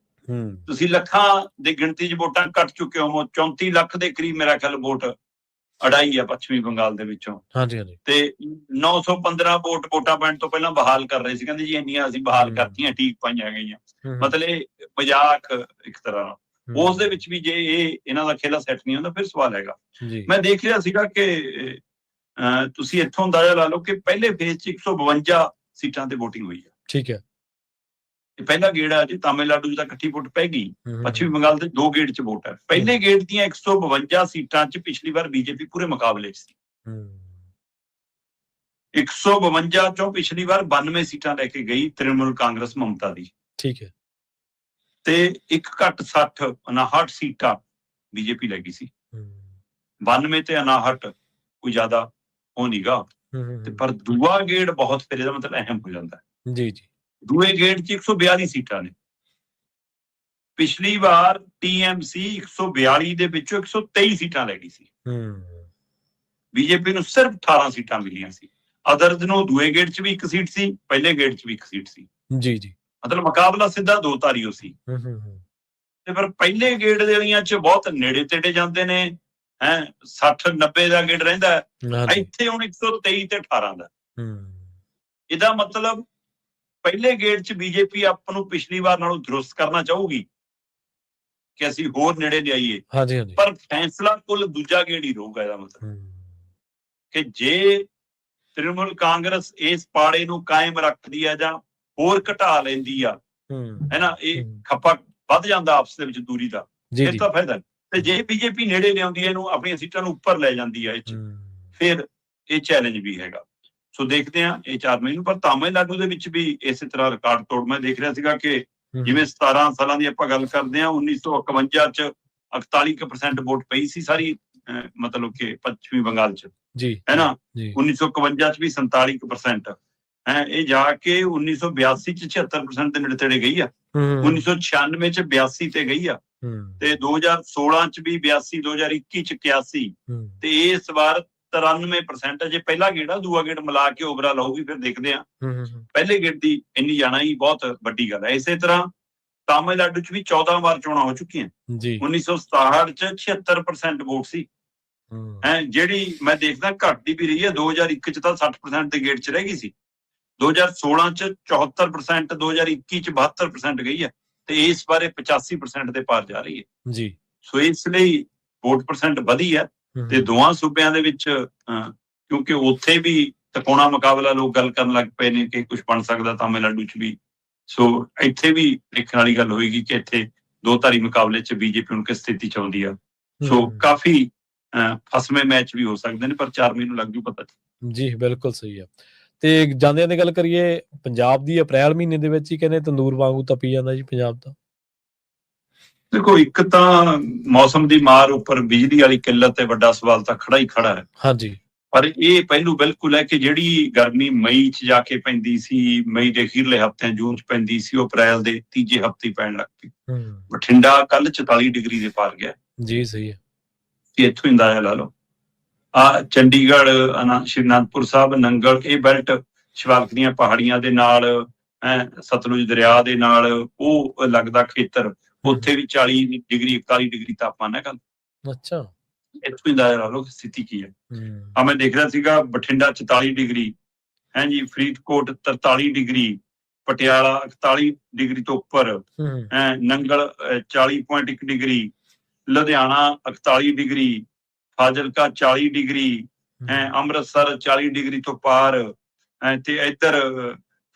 ਤੁਸੀਂ ਲੱਖਾਂ ਦੀ ਗਿਣਤੀ 'ਚ ਵੋਟਾਂ ਕੱਟ ਚੁੱਕੇ ਹੋ। 34 ਲੱਖ ਦੇ ਕਰੀਬ ਮੇਰਾ ਖਿਆਲ ਵੋਟ ਅੜਾਈ ਆ ਪੱਛਮੀ ਬੰਗਾਲ ਦੇ ਵਿੱਚੋਂ। ਹਾਂਜੀ ਹਾਂਜੀ। ਤੇ 915 ਵੋਟਾਂ ਪੈਣ ਤੋਂ ਪਹਿਲਾਂ ਬਹਾਲ ਕਰ ਰਹੇ ਸੀ, ਕਹਿੰਦੇ ਜੀ ਇੰਨੀਆਂ ਅਸੀਂ ਬਹਾਲ ਕਰਤੀਆਂ, ਠੀਕ ਪਾਈਆਂ ਗਈਆਂ। ਮਤਲਬ ਮਜ਼ਾਕ ਇੱਕ ਤਰ੍ਹਾਂ। ਉਸ ਦੇ ਵਿੱਚ ਵੀ ਜੇ ਇਹਨਾਂ ਦਾ ਖੇਲਾ ਸੈੱਟ ਨਹੀਂ ਹੁੰਦਾ ਫਿਰ ਸਵਾਲ ਹੈਗਾ। ਮੈਂ ਦੇਖ ਲਿਆ ਸੀਗਾ ਕਿ ਤੁਸੀਂ ਇੱਥੋਂ ਅੰਦਾਜ਼ਾ ਲਾ ਲਓ ਕਿ ਪਹਿਲੇ ਫੇਜ਼ 'ਚ 152 ਸੀਟਾਂ ਤੇ ਵੋਟਿੰਗ ਹੋਈ ਆ। ਠੀਕ ਹੈ। ਇਹ ਪਹਿਲਾ ਗੇੜ ਆ ਜੀ। ਤਾਮਿਲਨਾਡੂ 'ਚ ਤਾਂ ਇਕੱਠੀ ਵੋਟ ਪੈ ਗਈ, ਪੱਛਮੀ ਬੰਗਾਲ ਦੇ 2 ਗੇੜ 'ਚ ਵੋਟ ਹੈ। ਪਹਿਲੇ ਗੇੜ ਦੀਆਂ 152 ਸੀਟਾਂ 'ਚ ਪਿਛਲੀ ਵਾਰ BJP ਪੂਰੇ ਮੁਕਾਬਲੇ 'ਚ ਸੀ। 152 ਚੋਂ ਪਿਛਲੀ ਵਾਰ 92 ਸੀਟਾਂ ਲੈ ਕੇ ਗਈ ਤ੍ਰਿਣਮੂਲ ਕਾਂਗਰਸ ਮਮਤਾ ਦੀ। ਠੀਕ ਹੈ। ਤੇ ਇੱਕ ਘੱਟ 59 ਸੀਟਾਂ BJP ਲੈ ਗਈ ਸੀ। 92 ਤੇ 59 ਕੋਈ ਜ਼ਿਆਦਾ ਉਹ ਨੀਗਾ। ਤੇ ਪਰ ਦੂਆ ਗੇੜ ਬਹੁਤ ਫਿਰ ਇਹਦਾ ਮਤਲਬ ਅਹਿਮ ਹੋ ਜਾਂਦਾ ਹੈ। ਜੀ ਜੀ। ਦੂਏ ਗੇੜ 'ਚ 142 ਸੀਟਾਂ ਨੇ। ਪਿਛਲੀ ਵਾਰ TMC 142 ਦੇ ਵਿੱਚੋਂ 123 ਸੀਟਾਂ ਲੈ ਗਈ ਸੀ। BJP ਨੂੰ ਸਿਰਫ 18 ਸੀਟਾਂ ਮਿਲੀਆਂ ਸੀ। ਅਦਰਜ਼ ਨੂੰ ਦੂਏ ਗੇੜ 'ਚ ਵੀ 1 ਸੀਟ ਸੀ, ਪਹਿਲੇ ਗੇੜ 'ਚ ਵੀ 1 ਸੀਟ ਸੀ। ਜੀ ਜੀ। ਮਤਲਬ ਮੁਕਾਬਲਾ ਸਿੱਧਾ 2 ਧਾਰੀਓ ਸੀ। ਤੇ ਪਰ ਪਹਿਲੇ ਗੇੜ ਦੇ ਵਾਲੀਆਂ 'ਚ ਬਹੁਤ ਨੇੜੇ ਤੇੜੇ ਜਾਂਦੇ ਨੇ। 60-90 ਦਾ ਗੇੜ ਰਹਿੰਦਾ। ਇੱਥੇ ਹੁਣ 123 ਤੇ 18 ਦਾ। ਇਹਦਾ ਮਤਲਬ ਪਹਿਲੇ ਗੇੜ 'ਚ BJP ਆਪ ਨੂੰ ਪਿਛਲੀ ਵਾਰ ਨਾਲੋਂ ਦਰੁਸਤ ਕਰਨਾ ਚਾਹੂਗੀ ਕਿ ਅਸੀਂ ਹੋਰ ਨੇੜੇ ਲਿਆਈਏ। ਹਾਂਜੀ ਹਾਂਜੀ। ਪਰ ਫੈਸਲਾ ਕੁੱਲ ਦੂਜਾ ਗੇੜ ਹੀ ਰਹੂਗਾ। ਇਹਦਾ ਮਤਲਬ ਕਿ ਜੇ ਤ੍ਰਿਣਮੂਲ ਕਾਂਗਰਸ ਇਸ ਪਾੜੇ ਨੂੰ ਕਾਇਮ ਰੱਖਦੀ ਆ ਜਾਂ ਹੋਰ ਘਟਾ ਲੈਂਦੀ ਆ, ਹੈ ਨਾ, ਇਹ ਖੱਪਾ ਵੱਧ ਜਾਂਦਾ ਆਪਸ ਦੇ ਵਿੱਚ ਦੂਰੀ ਦਾ, ਫਿਰ ਤਾਂ ਫਾਇਦਾ। ਤੇ ਜੇ BJP ਨੇੜੇ ਲਿਆਉਂਦੀ ਹੈ ਇਹਨੂੰ, ਆਪਣੀਆਂ ਸੀਟਾਂ ਨੂੰ ਉੱਪਰ ਲੈ ਜਾਂਦੀ ਹੈ ਇਹ 'ਚ, ਫਿਰ ਇਹ ਚੈਲੰਜ ਵੀ ਹੈਗਾ। ਸੋ ਦੇਖਦੇ ਹਾਂ ਇਹ 4 ਮਈ ਨੂੰ। ਪਰ ਤਾਮਿਲਨਾਡੂ ਦੇ ਵਿੱਚ ਵੀ ਇਸੇ ਤਰ੍ਹਾਂ ਰਿਕਾਰਡ ਤੋੜ ਮੈਂ ਦੇਖ ਰਿਹਾ ਸੀਗਾ ਕਿ ਜਿਵੇਂ 17 ਸਾਲਾਂ ਦੀ ਆਪਾਂ ਗੱਲ ਕਰਦੇ ਹਾਂ, 1951 'ਚ 41% ਵੋਟ ਪਈ ਸੀ ਸਾਰੀ, ਮਤਲਬ ਕਿ ਪੱਛਮੀ ਬੰਗਾਲ 'ਚ, ਹੈ ਨਾ। 1951 'ਚ ਵੀ 47%। ਇਹ ਜਾ ਕੇ 1982 'ਚ 76% ਦੇ ਨੇੜੇ ਤੇੜੇ ਗਈ ਆ। 1996 'ਚ 82 ਤੇ ਗਈ ਆ। ਤੇ 2016 'ਚ ਵੀ 82, 2021 'ਚ 81 ਤੇ ਇਸ ਵਾਰ 93%। ਜੇ ਪਹਿਲਾ ਗੇੜਾ ਦੂਆ ਗੇੜ ਮਿਲਾ ਕੇ ਓਵਰਆਲ ਹੋਊਗੀ, ਫਿਰ ਦੇਖਦੇ ਆ। ਪਹਿਲੇ ਗੇੜ ਦੀ ਇੰਨੀ ਜਾਣਾ ਹੀ ਬਹੁਤ ਵੱਡੀ ਗੱਲ ਹੈ। ਇਸੇ ਤਰ੍ਹਾਂ ਤਾਮਿਲਨਾਡੂ 'ਚ ਵੀ 14 ਵਾਰ ਚੋਣਾਂ ਹੋ ਚੁੱਕੀਆਂ। 1967 'ਚ 76% ਵੋਟ ਸੀ, ਜਿਹੜੀ ਮੈਂ ਦੇਖਦਾ ਘਟਦੀ ਵੀ ਰਹੀ ਹੈ। 2001 'ਚ ਤਾਂ 60% ਦੇ ਗੇੜ 'ਚ ਰਹਿ ਗਈ ਸੀ। 2016 'ਚ 74%, 2021 'ਚ 72% ਗਈ ਹੈ ਤੇ ਇਸ ਬਾਰੇ 85% ਦੇ ਪਾਰ ਜਾ ਰਹੀ ਹੈ। ਜੀ। ਸੋ ਇਸ ਲਈ ਵੋਟ ਪਰਸੈਂਟ ਵਧੀ ਹੈ ਤੇ ਦੋਵਾਂ ਸੂਬਿਆਂ ਦੇ ਵਿੱਚ, ਕਿਉਂਕਿ ਉੱਥੇ ਵੀ ਤਕੋਣਾ ਮੁਕਾਬਲਾ ਲੋਕ ਗੱਲ ਕਰਨ ਲੱਗ ਪਏ ਨੇ ਕਿ ਕੁਝ ਬਣ ਸਕਦਾ ਤਾਮਿਲਨਾਡੂ 'ਚ ਵੀ। ਸੋ ਇੱਥੇ ਵੀ ਦੇਖਣ ਵਾਲੀ ਗੱਲ ਹੋਏਗੀ ਕਿ ਇੱਥੇ ਦੋ ਧਾਰੀ ਮੁਕਾਬਲੇ 'ਚ ਬੀਜੇਪੀ ਹੁਣ ਕਿਸ ਸਥਿਤੀ 'ਚ ਆਉਂਦੀ ਆ। ਸੋ ਹੂੰ। ਕਾਫੀ ਫਸਵੇਂ ਮੈਚ ਵੀ ਹੋ ਸਕਦੇ ਨੇ, ਪਰ 4 ਮਈ ਨੂੰ ਲੱਗ ਜੂ ਪਤਾ। ਜੀ, ਬਿਲਕੁਲ ਸਹੀ ਆ। ਤੇ ਜਾਂਦਿਆਂ ਦੀ ਗੱਲ ਕਰੀਏ, ਪੰਜਾਬ ਦੀ ਅਪ੍ਰੈਲ ਮਹੀਨੇ ਦੇ ਵਿੱਚ ਹੀ ਕਹਿੰਦੇ ਤੰਦੂਰ ਵਾਂਗੂ ਤਪੀ ਜਾਂਦਾ ਜੀ ਪੰਜਾਬ ਤਾਂ। ਦੇਖੋ, ਇੱਕ ਤਾਂ ਮੌਸਮ ਦੀ ਮਾਰ ਉੱਪਰ ਬਿਜਲੀ ਵਾਲੀ ਕਿੱਲਤ ਤੇ ਵੱਡਾ ਸਵਾਲ ਤਾਂ ਖੜਾ ਹੀ ਖੜਾ ਹੈ। ਹਾਂਜੀ। ਪਰ ਇਹ ਪਹਿਲੂ ਬਿਲਕੁਲ ਹੈ ਕਿ ਜਿਹੜੀ ਗਰਮੀ ਮਈ 'ਚ ਜਾ ਕੇ ਪੈਂਦੀ ਸੀ, ਮਈ ਦੇ ਅਖੀਰਲੇ ਹਫ਼ਤਿਆਂ ਜੂਨ 'ਚ ਪੈਂਦੀ ਸੀ, ਉਹ ਅਪ੍ਰੈਲ ਦੇ ਤੀਜੇ ਹਫ਼ਤੇ ਪੈਣ ਲੱਗ ਪਈ। ਹੂੰ। ਬਠਿੰਡਾ ਕੱਲ 44 ਡਿਗਰੀ ਦੇ ਪਾਰ ਗਿਆ। ਜੀ, ਸਹੀ ਹੈ। ਇੱਥੋਂ ਅੰਦਾਜ਼ਾ ਲਾ ਲਓ। ਚੰਡੀਗੜ੍ਹ, ਸ਼੍ਰੀ ਅਨੰਦਪੁਰ ਸਾਹਿਬ, ਨੰਗਲ, ਇਹ ਬੈਲਟ ਸ਼ਿਵਾਲਿਕ ਦੀਆਂ ਪਹਾੜੀਆਂ ਦੇ ਨਾਲ, ਸਤਲੁਜ ਦਰਿਆ ਦੇ ਨਾਲ ਉਹ ਲੱਗਦਾ ਖੇਤਰ, ਉੱਥੇ ਵੀ 40 ਡਿਗਰੀ 41 ਡਿਗਰੀ ਤਾਪਮਾਨ ਹੈ ਕੱਲ। ਅੱਛਾ। ਇੱਥੋਂ ਅੰਦਾਜ਼ਾ ਲਾ ਲਓ ਕਿ ਸਥਿਤੀ ਕੀ ਹੈ। ਹੂੰ। ਮੈਂ ਦੇਖ ਰਿਹਾ ਸੀਗਾ, ਬਠਿੰਡਾ 44 ਡਿਗਰੀ ਹੈ ਜੀ, ਫਰੀਦਕੋਟ 43 ਡਿਗਰੀ, ਪਟਿਆਲਾ 41 ਡਿਗਰੀ ਤੋਂ ਉੱਪਰ, ਹੂੰ। Nangal 40.1 degree, Ludhiana 41 degree, Fazilka 40 degree, Amritsar 40 degree ਤੋਂ ਪਾਰ, ਤੇ ਇੱਧਰ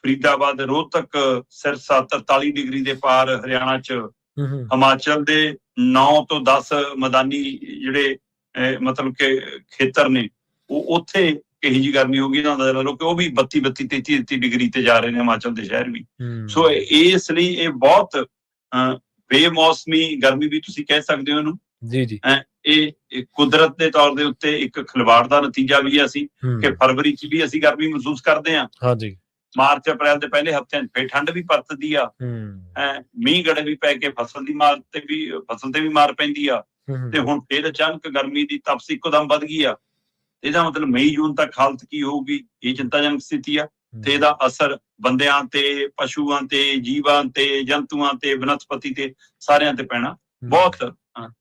ਫਰੀਦਾਬਾਦ, ਰੋਹਤਕ, ਸਿਰਸਾ 43 ਡਿਗਰੀ ਦੇ ਪਾਰ ਹਰਿਆਣਾ 'ਚ। ਹੂੰ। ਹਿਮਾਚਲ ਦੇ 9 ਤੋਂ 10 ਮੈਦਾਨੀ ਜਿਹੜੇ ਮਤਲਬ ਕਿ ਖੇਤਰ ਨੇ, ਉਹ ਉੱਥੇ ਇਹੀ ਜਿਹੀ ਗਰਮੀ ਹੋ ਗਈ ਇਹਨਾਂ ਦਾ ਲਾ ਲਓ ਕਿ ਉਹ ਵੀ 32 33 ਡਿਗਰੀ ਤੇ ਜਾ ਰਹੇ ਨੇ, ਹਿਮਾਚਲ ਦੇ ਸ਼ਹਿਰ ਵੀ। ਸੋ ਇਸ ਲਈ ਇਹ ਬਹੁਤ ਬੇਮੌਸਮੀ ਗਰਮੀ ਵੀ ਤੁਸੀਂ ਕਹਿ ਸਕਦੇ ਹੋ ਇਹਨੂੰ। ਜੀ, ਜੀ। ਇਹ ਕੁਦਰਤ ਦੇ ਤੌਰ ਦੇ ਉੱਤੇ ਇੱਕ ਖਿਲਵਾੜ ਦਾ ਨਤੀਜਾ ਵੀ ਹੈ ਅਸੀਂ ਕਿ ਫਰਵਰੀ 'ਚ ਵੀ ਅਸੀਂ ਗਰਮੀ ਮਹਿਸੂਸ ਕਰਦੇ ਹਾਂ। ਹਾਂਜੀ। ਮਾਰਚ ਅਪ੍ਰੈਲ ਦੇ ਪਹਿਲੇ ਹਫ਼ਤਿਆਂ 'ਚ ਫਿਰ ਠੰਡ ਵੀ ਪਰਤਦੀ ਆ, ਮੀਂਹ ਗੜੇ ਵੀ ਪੈ ਕੇ ਫਸਲ ਤੇ ਵੀ ਮਾਰ ਪੈਂਦੀ ਆ, ਤੇ ਹੁਣ ਫਿਰ ਅਚਾਨਕ ਗਰਮੀ ਦੀ ਤਪਸ਼ ਇੱਕੋਦਮ ਵੱਧ ਗਈ ਆ। ਇਹਦਾ ਮਤਲਬ ਮਈ ਜੂਨ ਤੱਕ ਹਾਲਤ ਕੀ ਹੋਊਗੀ, ਇਹ ਚਿੰਤਾਜਨਕ ਸਥਿਤੀ ਆ। ਤੇ ਇਹਦਾ ਅਸਰ ਬੰਦਿਆਂ ਤੇ, ਪਸ਼ੂਆਂ ਤੇ, ਜੀਵਾਂ ਤੇ, ਜੰਤੂਆਂ ਤੇ, ਬਨਸਪਤੀ ਤੇ, ਸਾਰਿਆਂ ਤੇ ਪੈਣਾ ਬਹੁਤ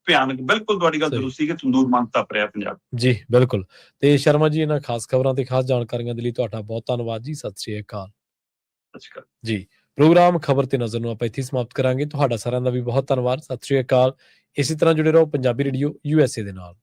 ਭਿਆਨਕ। ਬਿਲਕੁਲ ਤੁਹਾਡੀ ਗੱਲ ਦਰੁਸਤ ਸੀ ਕਿ ਤੰਦੂਰ ਵਾਂਗ ਤਪ ਰਿਹਾ ਪੰਜਾਬ। ਜੀ, ਬਿਲਕੁਲ। ਤੇ ਸ਼ਰਮਾ ਜੀ, ਇਹਨਾਂ ਖਾਸ ਖਬਰਾਂ ਤੇ ਖਾਸ ਜਾਣਕਾਰੀਆਂ ਦੇ ਲਈ ਤੁਹਾਡਾ ਬਹੁਤ ਧੰਨਵਾਦ ਜੀ। ਸਤਿ ਸ਼੍ਰੀ ਅਕਾਲ। ਸਤਿ ਸ਼੍ਰੀ ਅਕਾਲ ਜੀ। ਪ੍ਰੋਗਰਾਮ ਖਬਰ ਤੇ ਨਜ਼ਰ ਨੂੰ ਆਪਾਂ ਇੱਥੇ ਸਮਾਪਤ ਕਰਾਂਗੇ। ਤੁਹਾਡਾ ਸਾਰਿਆਂ ਦਾ ਵੀ ਬਹੁਤ ਧੰਨਵਾਦ। ਸਤਿ ਸ਼੍ਰੀ ਅਕਾਲ। ਇਸੇ ਤਰ੍ਹਾਂ ਜੁੜੇ ਰਹੋ ਪੰਜਾਬੀ ਰੇਡੀਓ USA ਦੇ ਨਾਲ।